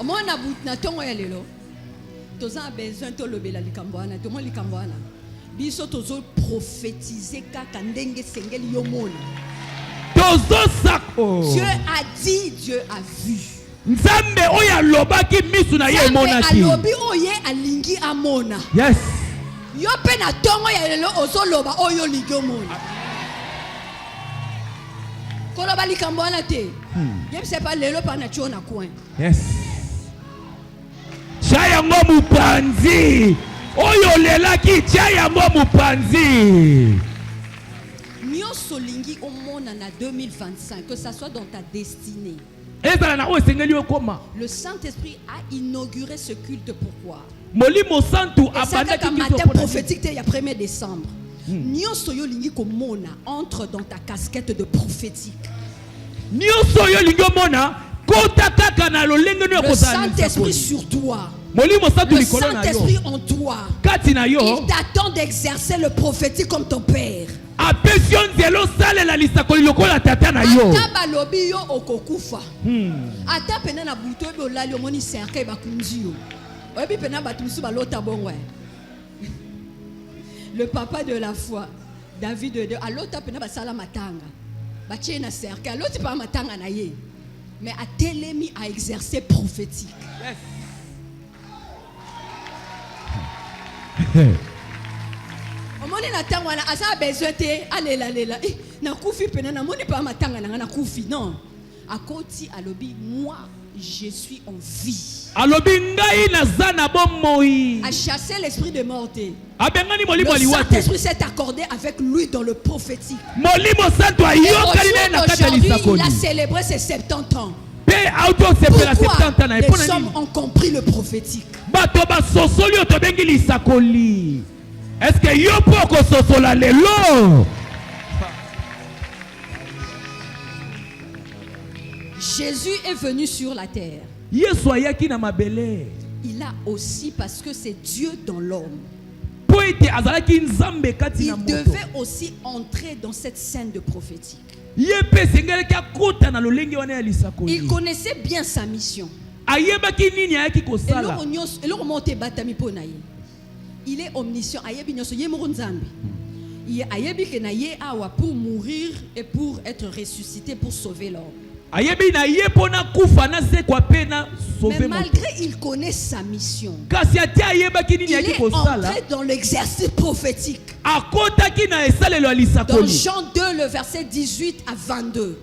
Mona na tongo ya lelo. Toza besoin to lobela likambo wana, to mo likambo wana. Biso tozo prophétiser kaka ndenge sengeli yo mona. Tozo sako. Dieu a dit, Dieu a vu. Nzambe oyo alobaki misu na ye Nzambe emonaki. alobi oye alingi amona. Yes. Yo pe na tongo ya lelo ozoloba oyo lingi omona. Koloba likambo wana te. Yebise pa lelo pa na chona coin. Yes. Chayango mupanzi. Oyo lelaki chayango mupanzi. Nyonso lingi omona na 2025, que ça soit dans ta destinée. Ezala na oyo esengeli okoma. Le Saint-Esprit a inauguré ce culte. Pourquoi? Molimo santu Et ça abandaki fait kitu matin opona. prophétique il y a 1er décembre. Nyonso yo lingi komona entre dans ta casquette de prophétique. Nyonso oyo lingi omona kota kaka na lolenge no Le kozala. Saint-Esprit sur toi. Molimo santu Le likolo na yo. Saint-Esprit en toi. Kati na yo. Il t'attend d'exercer le prophétique comme ton père. Apesio nzelo salela lisakoli lokola tata na yo. Ata balobi yo okokufa. Ata pena na buto ebe olali omoni cercle bakunzi yo. Oyebi pena bato musu balota bongo. Le papa de la foi, David de alota pena basala matanga. batie na cercle l'autre pas matanga na ye mais a telemi a exercer prophétique. Yes. Omoni na tango na asa besoin te alela lela na kufi pena na moni pas matanga na kufi non akoti alobi moi je suis en vie. Alobi ngai naza na bomoi. A chasser l'esprit de mort. Abengani molimo Le liwate. Saint-Esprit s'est accordé avec lui dans le prophétique. Molimo santo Et ayokali na kati ya aujourd'hui, lisakoli. il a célébré ses 70 ans. Pe auto sepela 70 Pourquoi na les epona hommes nini? ont compris le prophétique? Bato basosoli oto bengi lisakoli. Est-ce que yo poko sosola lelo? Jésus est venu sur la terre. Yesu ayaki na mabele. Il a aussi, parce que c'est Dieu dans l'homme, Po ete azalaki nzambe kati na il moto. devait aussi entrer dans cette scène de prophétique. Ye pe sengelaki akota na lolenge wana ya lisakoli. Il connaissait bien sa mission. Ayebaki nini ayaki Et kosala. il est omniscient. Il ayebi ke na ye awa pour mourir et pour être ressuscité pour sauver l'homme. Ayebi na ye pona kufa na se kwa pe na Mais sauver moto. malgré il connaît sa mission, Kasi ati ayebaki nini il ayaki est kosala. entré dans l'exercice prophétique. Akotaki na esalelo ya Dans lisakoli. Jean 2, le verset 18 à 22.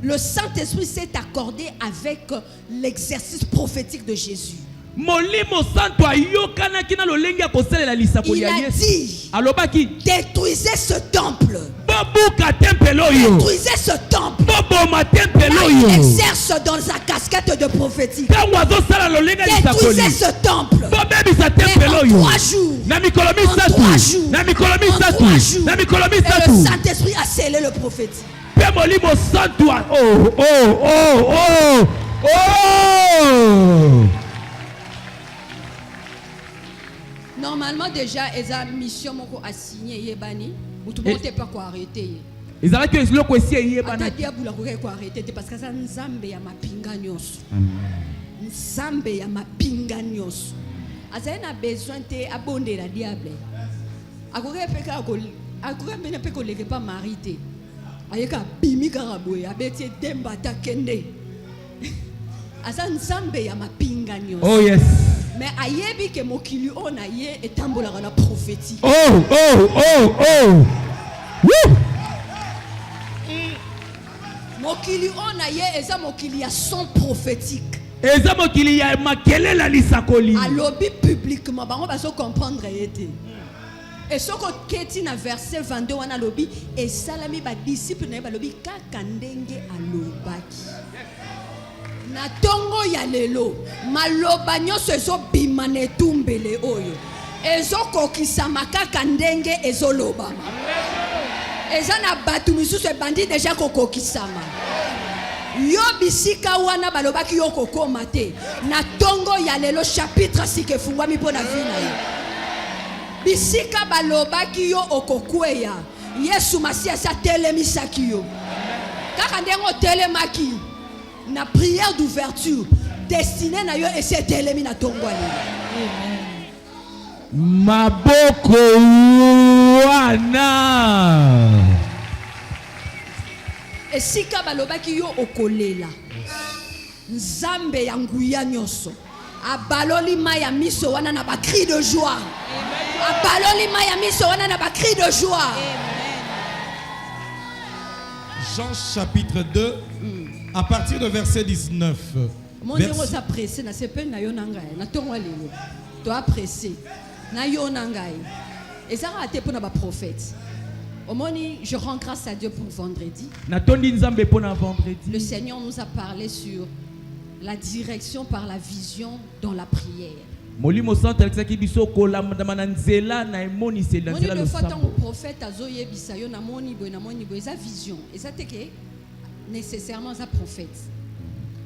Le Saint-Esprit s'est accordé avec l'exercice prophétique de Jésus. Molimo santo ayokanaki na lolenge ya kosalela lisakoli Il ya a Yesu. dit, Alobaki détruisez ce temple. bobuka tempelo oyo. Détruisez ce temple. Boboma tempelo Là, oyo. il exerce dans sa casquette de prophétique. Tango azosala lolenge ya lisakoli. Détruisez ce temple. Bobebisa Mais tempelo en oyo. 3 jours, Na mikolo en 3 misatu. jours, Na mikolo en 3 misatu. jours, Na mikolo et misatu. le Saint-Esprit a scellé le prophétique. Pe molimo santo oh. Normalement, déjà, ils ont mission à signer Yebani. Tout le monde n'est pas quoi arrêter. Ezalaki eloko esi eyebana. Atadi abula ko arrêter parce que ça nzambe ya mapinga nyonso. Nzambe ya mapinga nyonso. Azana besoin te abonder la diable. Akoke peka ko akoke mena pe ko leke pas marité. Ayeka bimi karaboye abeti demba ta kende. Asa nzambe ya mapinga nyonso. Oh yes. Mais ayebi ke mokili ona ye etambola na prophétique. Oh. Woo! Mokili ona ye eza mokili ya son prophétique. Eza mokili ya makele la lisakoli. Alobi publiquement bango baso comprendre yete. Et soko keti na verset 22 wana lobi et salami ba disciple na ba lobi kaka ndenge alobaki. Na tongo ya lelo maloba nyonso ezo bima na etumbele oyo ezo kokisama kaka ndenge ezolobama. Eza na batu misusu ebandi deja kokokisama. Yo bisika wana balobaki yo kokoma te na tongo ya lelo chapitre sike fungwami mpo na vi na ye. Bisika balobaki yo okokweya Yesu Masia sa telemisaki yo kaka ndenge otelemaki na prière d'ouverture destinée na yo ese telemi na tongo ya lelo. Maboko wana. Esika balobaki yo okolela nzambe ya nguya nyonso abaloli maya miso wana na ba cri de joie. Abaloli maya miso wana na ba cri de joie. Jean chapitre 2, à partir de verset 19. Mon Dieu, on s'est pressé, na sepe na yo nangai, na tongo lelo. To a pressé, na yo nangai. Et ça a été pour na ba prophète. Omoni, je rends grâce à Dieu pour vendredi. Natondi nzambe pona vendredi. Le Seigneur nous a parlé sur la direction par la vision dans la prière. Molimo santo alexaki biso kolamdama na nzela na emoni se na Moni nzela le fois tant losambo. au prophète azoye bisayo na moni boy eza vision. Et ça te que nécessairement ça prophète.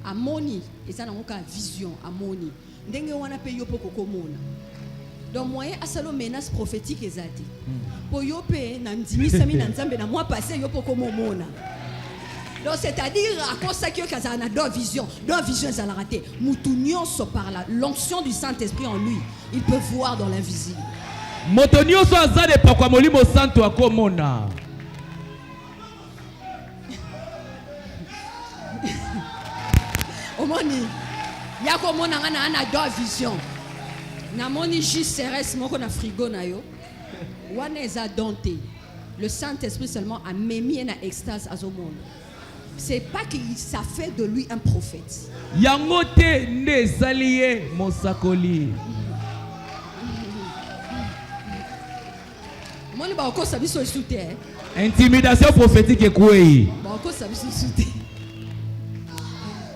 Amoni et ça na ngoka vision amoni. Ndenge wana pe yo poko komona. Donc moyen asalo menace prophétique ezati. Po yo pe na ndimisa mi na nzambe na mois passé yo poko momona. Donc c'est-à-dire à cause ça que kazana do vision ça l'a raté. Moutounion so par l'onction du Saint-Esprit en lui, il peut voir dans l'invisible. Moto nyonso azade pakwa molimo santo akomona. omoni ya komona nga na do vision namoni juste CRS moko na frigo na yo wana eza donté le Saint-Esprit seulement a memi na extase azomona c'est pas que ça fait de lui un prophète yango te nde ezali ye mosakoli omoni bakokosa biso esu te intimidation prophétique ekwei bakokosa biso esu te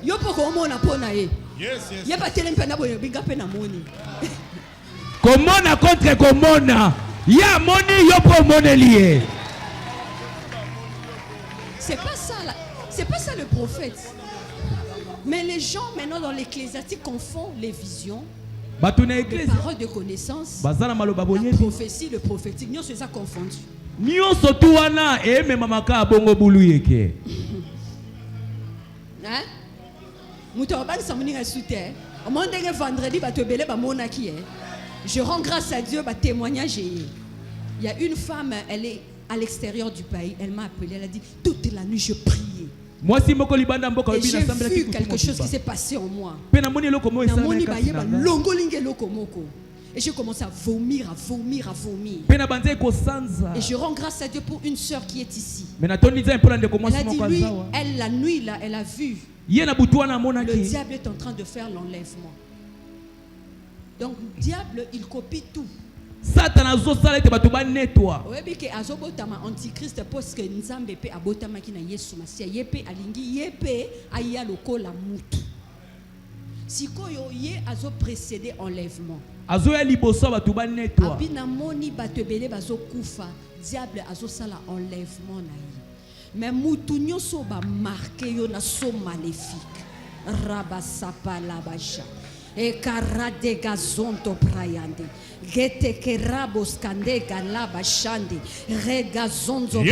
yo poko omona mpo na ye ye batele mpe na boye binga mpe na moni komona contre komona ya moni yo po moneli ye c'est pas ça le prophète mais les gens maintenant dans l'ecclésiastique confondent les visions bato na les église paroles de connaissance baza na maloba la bonyeti prophétie le prophétique nyonso eza confondu nyonso tu wana eyememamaka bongo bulu yeke hein moto abangisa moninga esu te omoni ndenge vendredi bato ebele bamonaki ye je rends grâce à Dieu témoignage il y a une femme elle est à l'extérieur du pays elle m'a appelé elle a dit toute la nuit je priais mwasi moko libanda mboka et j'ai vu quelque chose qui s'est passé en moi pe namoni eloko mo namoni bayeba longolinga eloko moko et j'ai commencé à vomir pe na banze kosanza et je rends grâce à Dieu pour une sœur qui est ici mais natondi nzambe mpona ndeko elle mwasi a dit moko lui azawa elle la nuit là elle a vu ye na butu wana le amonaki diable est en train de faire l'enlèvement donc le diable il copie tout satana azosala ete bato banetwa oyebi ke azobotama antichrist parce que nzambe mpe abotamaki na yesu masiya ye mpe alingi ye mpe aya lokola mutu sikoyo ye azoprécédé enlèvement azoya liboso ya bato banetwa abi namoni bato ebele bazokufa diable azosala enlèvement na ye mais mutu nyonso bamarke yo na so maléfique rabasapalabasha ekarade gazonto prayande gete kerabos kande galaba shande regazonzo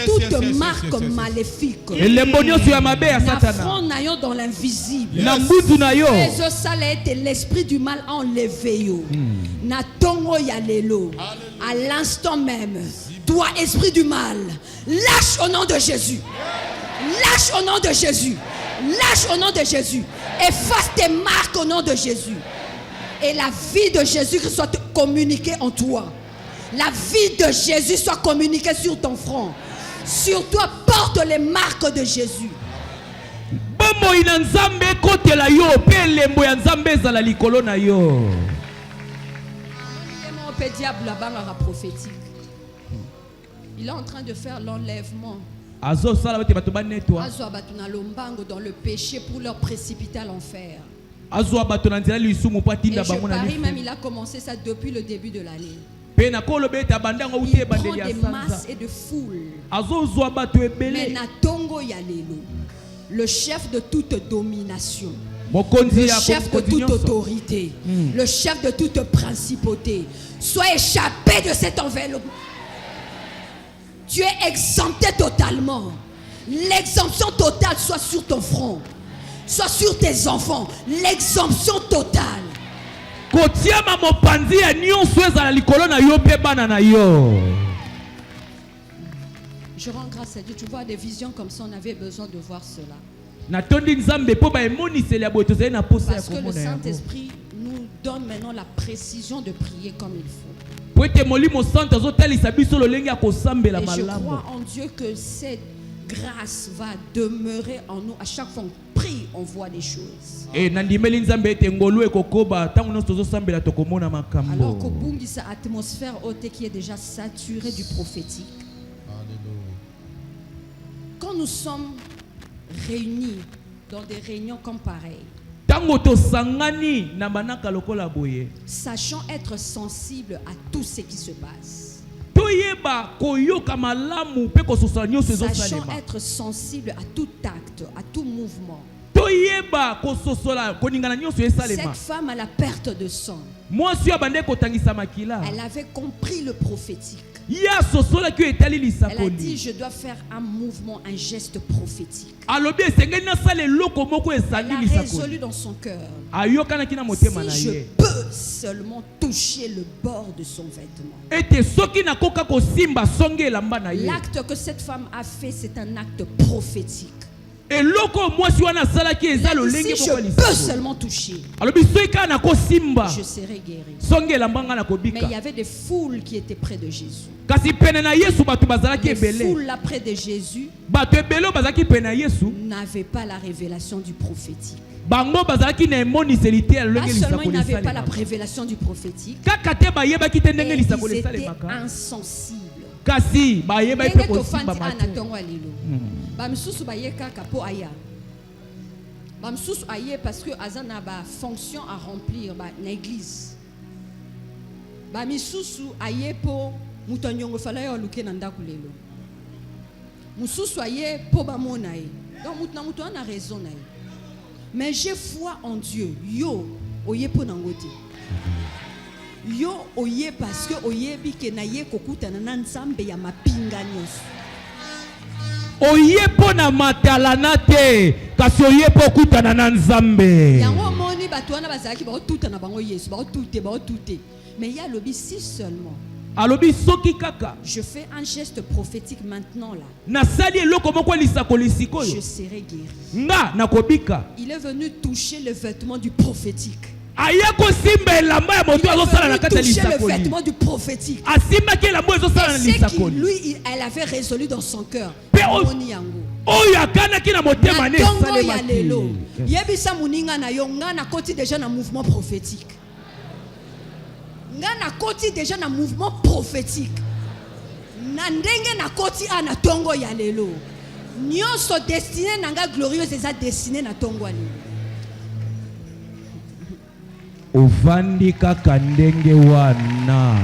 toute marque maléfique elembo nyonso ya mabe ya na satana front na yo dans l'invisible na mbutu na yo ezosala ete l'esprit du mal a enlevé yo na tongo ya lelo à l'instant même toi esprit du mal lâche au nom de Jésus lâche au nom de Jésus lâche au nom de Jésus efface tes marques au nom de Jésus et la vie de Jésus soit communiquée en toi la vie de Jésus soit communiquée sur ton front sur toi porte les marques de Jésus bomoi na nzambe ekotela yo mpe elembo ya nzambe ezala likolo na yo diable là-bas prophétique il est en train de faire l'enlèvement azosala ete bato banetwa azwa bato na lombango dans le péché pour leur précipiter à l'enfer azwa bato na nzela lisumu po atinda et je bango na parie même il a commencé ça depuis le début de l'année pe nakoloba ete abandango uti il prend ebandeli ya des masses sanza et de foules azozwa bato mais ebele na tongo ya lelo le chef de toute domination mokonzi le ya chef de mokonzi toute nyonso autorité le chef de toute principauté soit échappé de cet enveloppe tu es exempté totalement l'exemption totale soit sur ton front soit sur tes enfants l'exemption totale kotiama mopanzi ya nyonso ezala likolo na yo mpe bana na yo je rends grâce à Dieu tu vois des visions comme ça on avait besoin de voir cela natondi nzambe mpo baemoniseli ya boye tozali na posa ya parce que le komona yango Saint-Esprit nous donne maintenant la précision de prier comme il faut po ete molimo santo azotalisa biso lolenge ya kosambela et je malamu crois en Dieu que cette grâce va demeurer en nous à chaque fois on prie on voit des choses nandimeli nzambe ete ngolu ekokoba ntango nyonso tozosambela tokomona alors makambo kobungisa atmosphère haute qui est déjà saturée du prophétique quand nous sommes réunis dans des réunions comme pareil ntango tosangani na banaka lokola boye sachant être sensible à tout ce qui se passe toyeba koyoka malamu mpe kososola nyonso sachant ezosalema être sensible à tout acte à tout mouvement toyeba kososola koningana nyonso esalema cette femme à la perte de sang mwasi oyo abandeki kotangisa makila elle avait compris le prophétique ye asosolaki oyo etali elle a dit lisakoli je dois faire un mouvement un geste prophétique alobi esengeli nasala eloko moko elle ezangi a lisakoli résolu dans son cœur ayokanaki na motema na si je ye peux seulement toucher le bord de son vêtement ete soki nakoka kosimba songe elamba na ye l'acte que cette femme a fait c'est un acte prophétique Et loko moi si wana sala ki eza lo lenge Si je peux seulement toucher, alors bisoika na ko simba je serai guéri. songe lambanga na Mais kobika il y avait des foules qui étaient près de Jésus. kasi pene na Yesu batu bazalaki Les ebele foules là près de Jésus batu ebele bazalaki pene na Yesu n'avaient pas la révélation du prophétique. bango bazalaki na emoniseli te ya Pas lolenge seulement ils lisakoli n'avaient pas la esalemaka révélation du prophétique, kaka te bayebaki te ndenge et lisakoli ils étaient esalemaka insensibles. kasi bayebaki Ndenge mpe tofandi kosimba ana mate ntongo ya lelo. Bamisusu baye kaka po aya. Bamisusu aye parce que aza na ba fonction à remplir na église. Bamisusu aye po muto nyongo fala yo luke na ndako lelo. Mususu aye po bamona ye. Donc muto na muto ana raison na ye. Mais j'ai foi en Dieu. Yo oye po nangote. Yo oye parce que oye bi ke na ye kokutana na nzambe ya mapinga nyonso. oye po na matalana te kasi oye po kutana na nzambe Yango moni bato wana bazalaki baotuta na bango Yesu, baotute. Mais il y a lobby si seulement. alobi soki kaka Je fais un geste prophétique maintenant là. nasali eloko moko lisakoli sikoyo Je serai guéri. nga nakobika Il est venu toucher le vêtement du prophétique. aya kosimba elamba ya Il moto est azosala na venu kati ya toucher le lisakoli vêtement du prophétique. asimbaki elamba ezosala na Et c'est qui lisakoli lui, elle avait résolu dans son cœur. Pe o- Moni yango. oyo akanaki na motema Na ne tongo ya esalemaki lelo. Yebisa muninga na yo nga na koti déjà na mouvement prophétique. Nga na koti déjà na mouvement prophétique. Na ndenge na koti ana tongo ya lelo. Nyonso destiné nanga glorieuse eza destiné na tongo ya lelo. ovandi kaka ndenge wana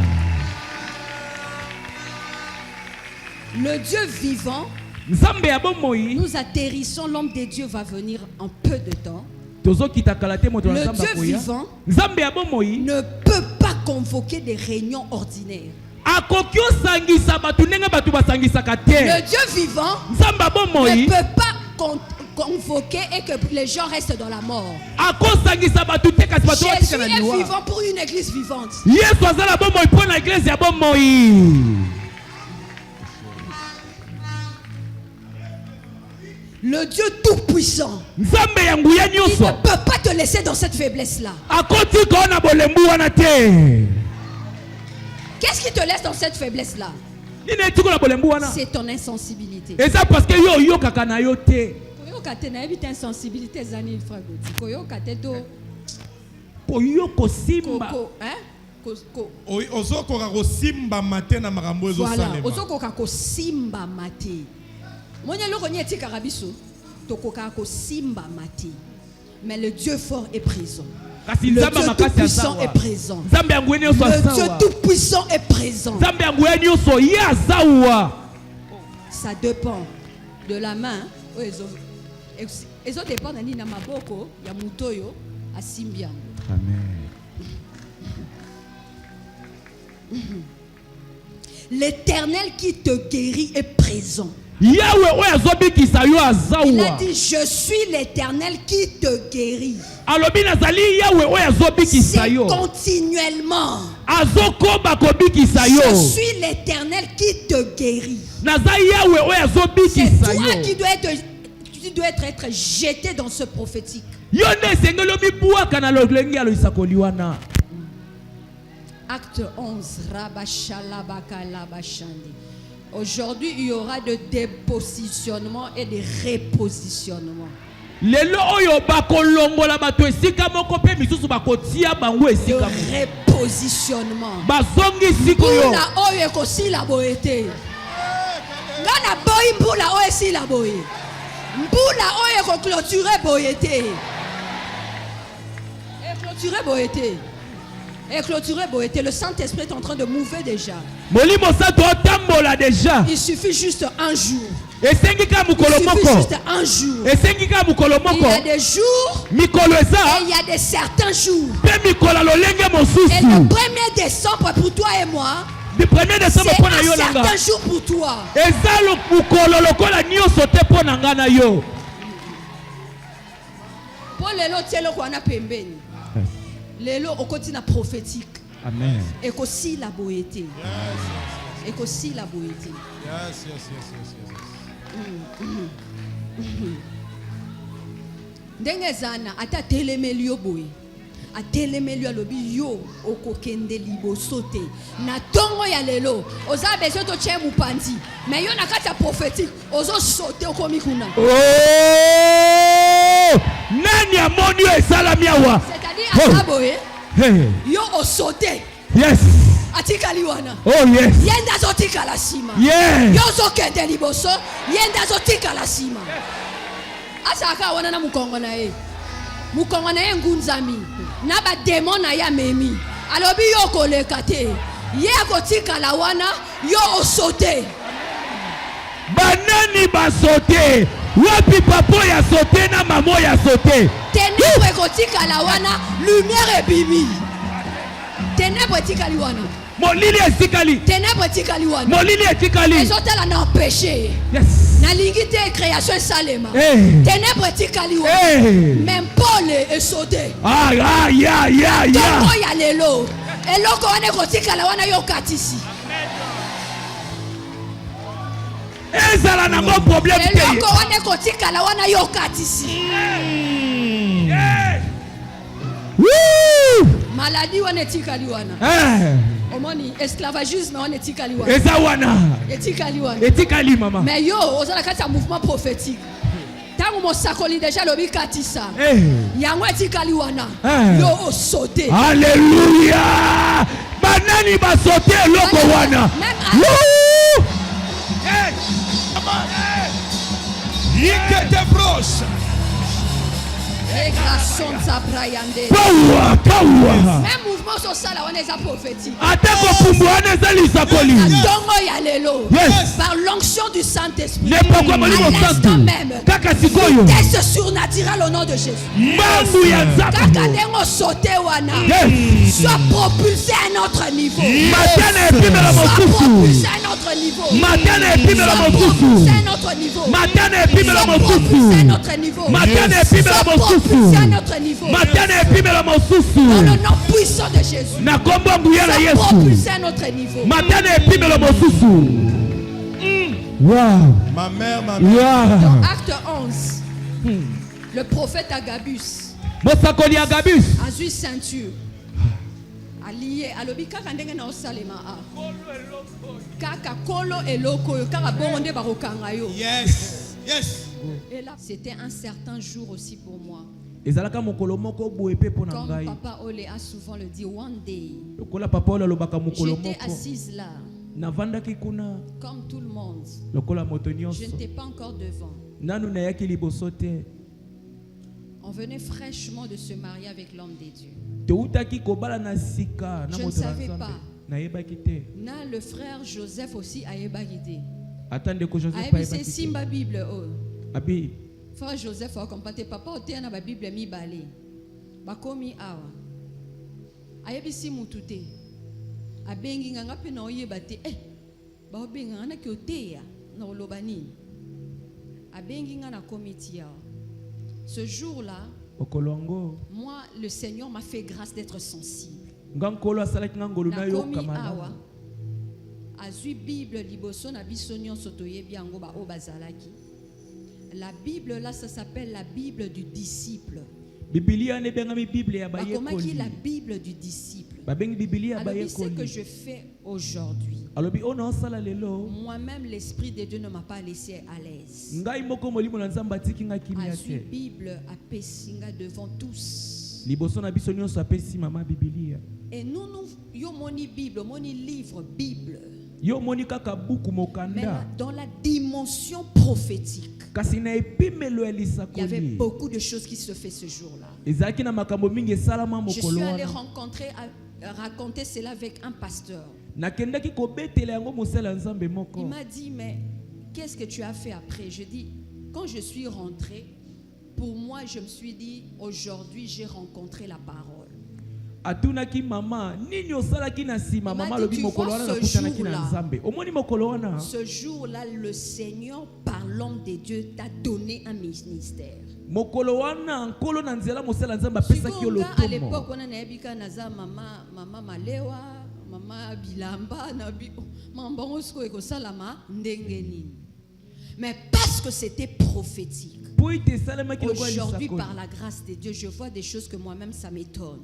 Le Dieu vivant, nzambe ya bomoi nous atterrissons, l'homme de Dieu va venir en peu de temps. tozokita kala te moto na Le nzambe Dieu akoya vivant nzambe ya bomoi ne peut pas convoquer des réunions ordinaires. akoki osangisa bato ndenge bato basangisaka te Le Dieu vivant nzambe ya ne bomoi peut pas convoquer et que les gens restent dans la mort. akosangisa bato te kasi bato Jésus batika na est liwa vivant pour une église vivante. yesu aza na bomoi mpo na eglise ya bomoi Le Dieu tout-puissant nzambe ya nguya il ne nyonso peut pas te laisser dans cette faiblesse-là. akotika o na bolembu wana te Qu'est-ce qui te laisse dans cette faiblesse-là? nini etiko na bolembu wana C'est ton insensibilité. eza parce que yo oyokaka na yo te Koyoka te nayebi te insensibilité ezali frère Gauthier. Koyoka te to koyo kosimba ozokoka kosimba mate na makambo voilà, ezosalema ozokoka kosimba mate. Monya loko ni etikaka biso tokoka kosimba mate. Mais le Dieu fort est présent. kasi Le nzambe Dieu makasi tout-puissant azawa est présent. nzambe ya nguya nyonso Le Dieu azawa tout-puissant est présent. nzambe ya nguya nyonso ye azawa Ça dépend de la main. Ezo dépend na nini na maboko ya mutoyo asimbi yango. L'Éternel qui te guérit est présent. yawe oyo azobikisa yo Il a azawa dit, je suis l'Éternel qui te guérit. alobi nazali yawe oyo azobikisa C'est yo continuellement. azokoba kobikisa yo Je suis l'Éternel qui te guérit. naza yawe oyo C'est azobikisa toi yo qui dois être jeté dans ce prophétique. yo nde esengeli omibwaka na lolenge ya loisakoli wana Acte 11, Rabashalabakalabashandi. Aujourd'hui, il y aura de dépositionnement et de repositionnement. lelo oyo bakolongola bato esika moko mpe misusu bakotia bango De esika moko repositionnement. bazongisi koyo Mbula oyo ekosila boye te. Nga na boyi mbula oyo esila boye. Mbula oyo ekoclôturer boye te. Eclôturer boye te. Eclôturer boye te. Le Saint-Esprit est en train de mouver déjà. molimo santo otambola deja Il suffit juste un jour. esengi kaka Il mokolo suffit moko juste un jour. esengi kaka mokolo Il y moko a des jours mikolo et eza il y a des certains jours. mpe mikolo ya lolenge Et mosusu le 1er décembre pour toi et moi, du 1er décembre c'est mpo na yo un nanga certain jour pour toi. eza mokolo lokola nyonso te mpo na nga na yo Pour lelo tielo kwana pembeni. Lelo okoti na prophétique. amen Ekosi la boyete. Ekosi la boyete. ndenge zana ata telemeli yo boye atelemeli alobi yo okokende liboso te na tongo ya lelo oza besoin to tche mupanzi mais yo na kati ya prophétique ozo sauter okomi kuna nani amoni yo esalami awa c'est-à-dire ata boye yo osauter yes atikali wana oh yes ye nde azotikala nsima yes yo ozokende liboso ye nde azotikala nsima asaka wana na mukongo na ye ngunzami na bademon na ya memi alobi yo koleka te ye akotikala wana yo osote banani basote wapi papo ya sote na mamo ya sote ténèbre ekotikala wana lumière ebimi ténèbre etikali wana molili etikali ténèbre etikali wana molili etikali ezotala na péché yes nalingi te création esalema ténèbre etikali wana même Paul esote ya tongo ya lelo eloko wana ekotikala wana yo katisi ezala nango problème te eloko wana ekotikala wana yo katisi maladie wana etikali wana omoni esclavagisme wana etikali wana eza wana etikali mama mais yo ozala kati ya mouvement prophétique ntango mosakoli deja alobi katisa yango etikali wana yo osote alleluya banani basote eloko wana Ikete broche. Même mouvement social wana eza prophétique. Atako pumbu wana eza lisakoli. Tongo ya lelo. Par l'onction du Saint-Esprit. Ne pourquoi molimo santu. Kaka sikoyo. Test surnaturel au nom de Jésus. Mambu ya nzambe. Kaka dengo sauté wana. Sois propulsé à un autre niveau. Matana epimela mosusu. Propulsé à un autre niveau. Matana epimela mosusu. Propulsé à un autre niveau. Matana epimela mosusu. Propulsé à un autre niveau. Matana epimela mosusu. Propulsé à un autre niveau. Matana epimela mosusu. Dans le nom puissant de Jésus. Na kombo nguya na Yesu. Propulsé à un autre niveau. Matana epimela mosusu. Wow. Ma mère, Dans Acte 11, le prophète Agabus Mosakoli Agabus a eu ceinture. Allié alobi kaka ndenge na osalema a. Kaka kolo eloko yo kaka bonde barokanga yo. Yes. Yes. Et là, c'était un certain jour aussi pour moi. ezalaka mokolo moko boye pe pona Comme ngai Papa Ole a souvent le dit, one day. lokola papa ola lobaka mokolo J'étais moko assise là, navandaki kuna comme tout le monde. lokola moto Je nyonso n'étais pas encore devant. nanu nayaki liboso te On venait fraîchement de se marier avec l'homme des dieux. toutaki kobala na sika na Je ne moto na savais nzambe pas. nayebaki te Na le frère Joseph aussi a guidé. ata ndeko joseph C'est ayebaki te Simba Bible. Oh. abi Frère Joseph a compté papa ote na ba Bible mi balé. Bakomi awa. Ayebisi mutu te. Abengi nganga pe na oyeba te. Ba obenga na ki oteya na oloba nini. Abengi nga na komiti awa. Ce jour-là, okolo yango moi le Seigneur m'a fait grâce d'être sensible. nga nkolo asalaki nga ngolu Na komi nayoka awa. malamu Azui Bible liboso na biso nyonso toyebi yango ba o bazalaki. La Bible là, ça s'appelle la Bible du disciple. bibilia wana ebengami bible ya Bakomaki la bayekoli Bible du disciple. babengi bibilia ya Alors, ce que bayekoli je fais aujourd'hui, alobi oyo naosala lelo moi-même, l'Esprit de Dieu ne m'a pas laissé à l'aise. ngai moko molimo na nzambe atiki nga kimia Azui te Bible à Pessinga devant tous. liboso na biso nyonso apesi mama bibilia Et nous, yo moni Bible, moni livre, Bible. yo omoni kaka buku Mais mokanda dans la dimension prophétique, kasi na epimelo ya il y avait lisakoli beaucoup de choses qui se fait ce jour-là. ezalaki na makambo mingi esalama Je mokolo suis allé wana raconter cela avec un pasteur. nakendaki kobetela yango mosala ya nzambe Il moko m'a dit, mais qu'est-ce que tu as fait après? Je dis, quand je suis rentrée, pour moi, je me suis dit, aujourd'hui, j'ai rencontré la parole. atunaki mama nini osalaki na nsima Il m'a mama dit, alobi tu mokolo vois wana ce nakutanaki na jour-là. nzambe omoni mokolo wana Ce jour-là, le Seigneur, par l'homme de Dieu, t'a donné un ministère. mokolo wana nkolo na nzela mosala ya nzambe apesaki yo Sikonga, à l'époque, lotomo on a dit que naza mama malewa, mama bilamba, nabi mambango sko eko salama ndenge nini. Mais parce que c'était prophétique. Aujourd'hui, par la grâce de Dieu, je vois des choses que moi-même, ça m'étonne.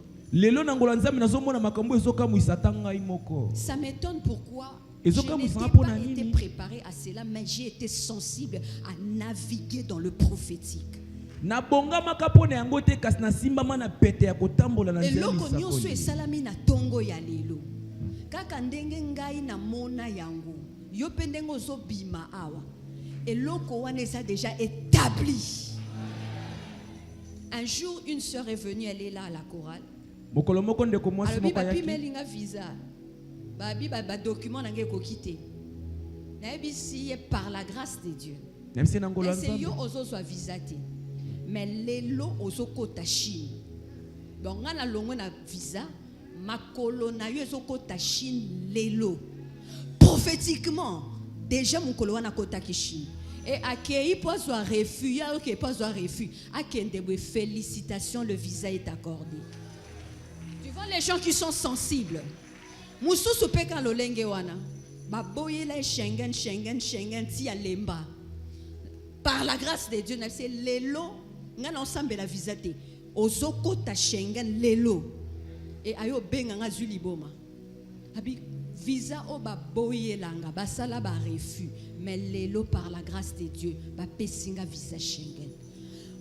Ça m'étonne pourquoi je n'étais pas été préparé à cela, mais j'ai été sensible à naviguer dans le prophétique. Eloko nyonso esalami na tongo ya lelo. Kaka ndenge ngai na mona yango. Yo pe ndenge ozobima awa. Eloko wana eza déjà établi. Un jour, une sœur est venue, elle est là à la chorale. Alors, babi melinga visa. Babi ba document nangé ko kité. Na bisi par la grâce de Dieu. C'est yo ozo so visa te. Mais lelo ozo kota Chine. Donc ngana longo na visa, makolo na yo ozo kota Chine lelo. Prophétiquement, déjà mon kolo wana kota ki Chine. Et accueilli pour soit refus, ok pour soit refus. Akendebwe félicitations, le visa est accordé. Tu vois les gens qui sont sensibles. Mususu peka lolenge wana. Ba boye la Schengen ti alemba. Par la grâce de Dieu, c'est lelo ngana ensemble la visa te. Ozoko ta Schengen lelo. Et ayo benga nga zuli boma. Abi visa o ba boye langa basala ba refus. Mais lelo par la grâce de Dieu, ba pesinga visa Schengen.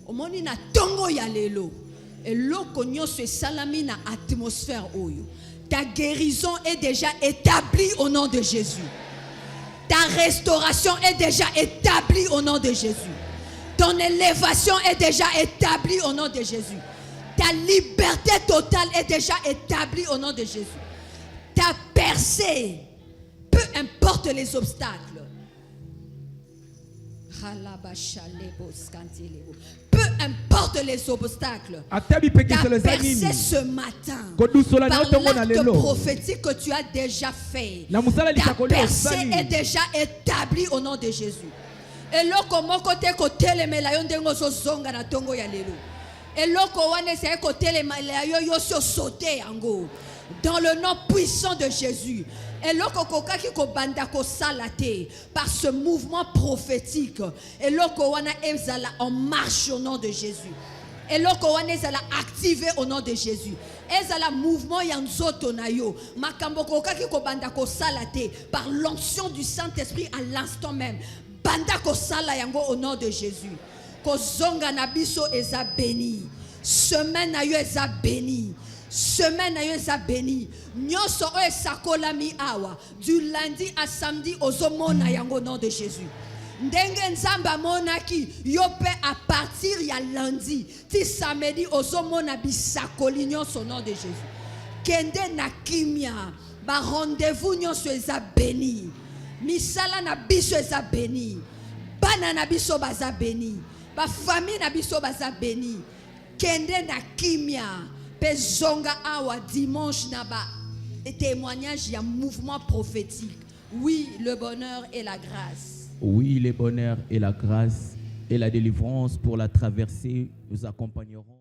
Omoni na tongo ya lelo. Et loko nyonso salami na atmosphère oyo. Ta guérison est déjà établie au nom de Jésus. Ta restauration est déjà établie au nom de Jésus. Ton élévation est déjà établie au nom de Jésus. Ta liberté totale est déjà établie au nom de Jésus. Ta percée, peu importe les obstacles. Peu importe les obstacles. Ta percée ce matin, par l'acte prophétique que tu as déjà fait, ta percée est déjà établie au nom de Jésus. Et loko moko te ko telemela yo ndengo so zonga na tongo ya lelo. Et loko wane se ko telemela yo yo so sauter yango. Dans le nom puissant de Jésus. Et loko koka ki ko banda ko salate par ce mouvement prophétique. Et loko wana ezala en marche au nom de Jésus. Et loko wana ezala activé au nom de Jésus. Ezala mouvement yanzoto na yo. Makambo koka ki ko banda ko salate par l'onction du Saint-Esprit à l'instant même. Banda ko sala yango au nom de Jésus. Ko zonga na biso eza béni. Semaine na yo eza béni. Semaine na yo eza béni. Nyonso o esakolami awa. Du lundi à samedi ozomona yango au nom de Jésus. Ndenge nzamba monaki yo pe à partir ya lundi ti samedi ozomona bisakoli nyonso au nom de Jésus. Kende na kimia ba rendez-vous nyonso eza béni. Misala na biso eza béni. Bana na biso baza béni. Ba famille na biso baza béni. Kende na kimia pe zonga awa dimanche na ba témoignage ya mouvement prophétique. Oui, le bonheur et la grâce. Oui, le bonheur et la grâce et la délivrance pour la traversée nous accompagneront.